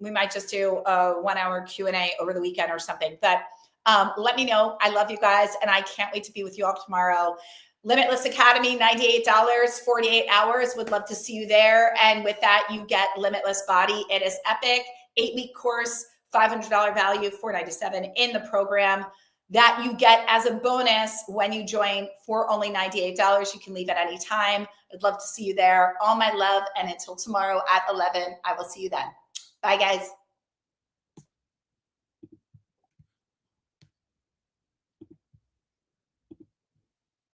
We might just do a 1 hour Q&A over the weekend or something, but let me know. I love you guys. And I can't wait to be with you all tomorrow. Limitless Academy, $98, 48 hours. Would love to see you there. And with that, you get Limitless Body. It is epic. 8-week course, $500 value, $497 in the program that you get as a bonus when you join for only $98. You can leave at any time. I'd love to see you there. All my love. And until tomorrow at 11, I will see you then. Bye, guys.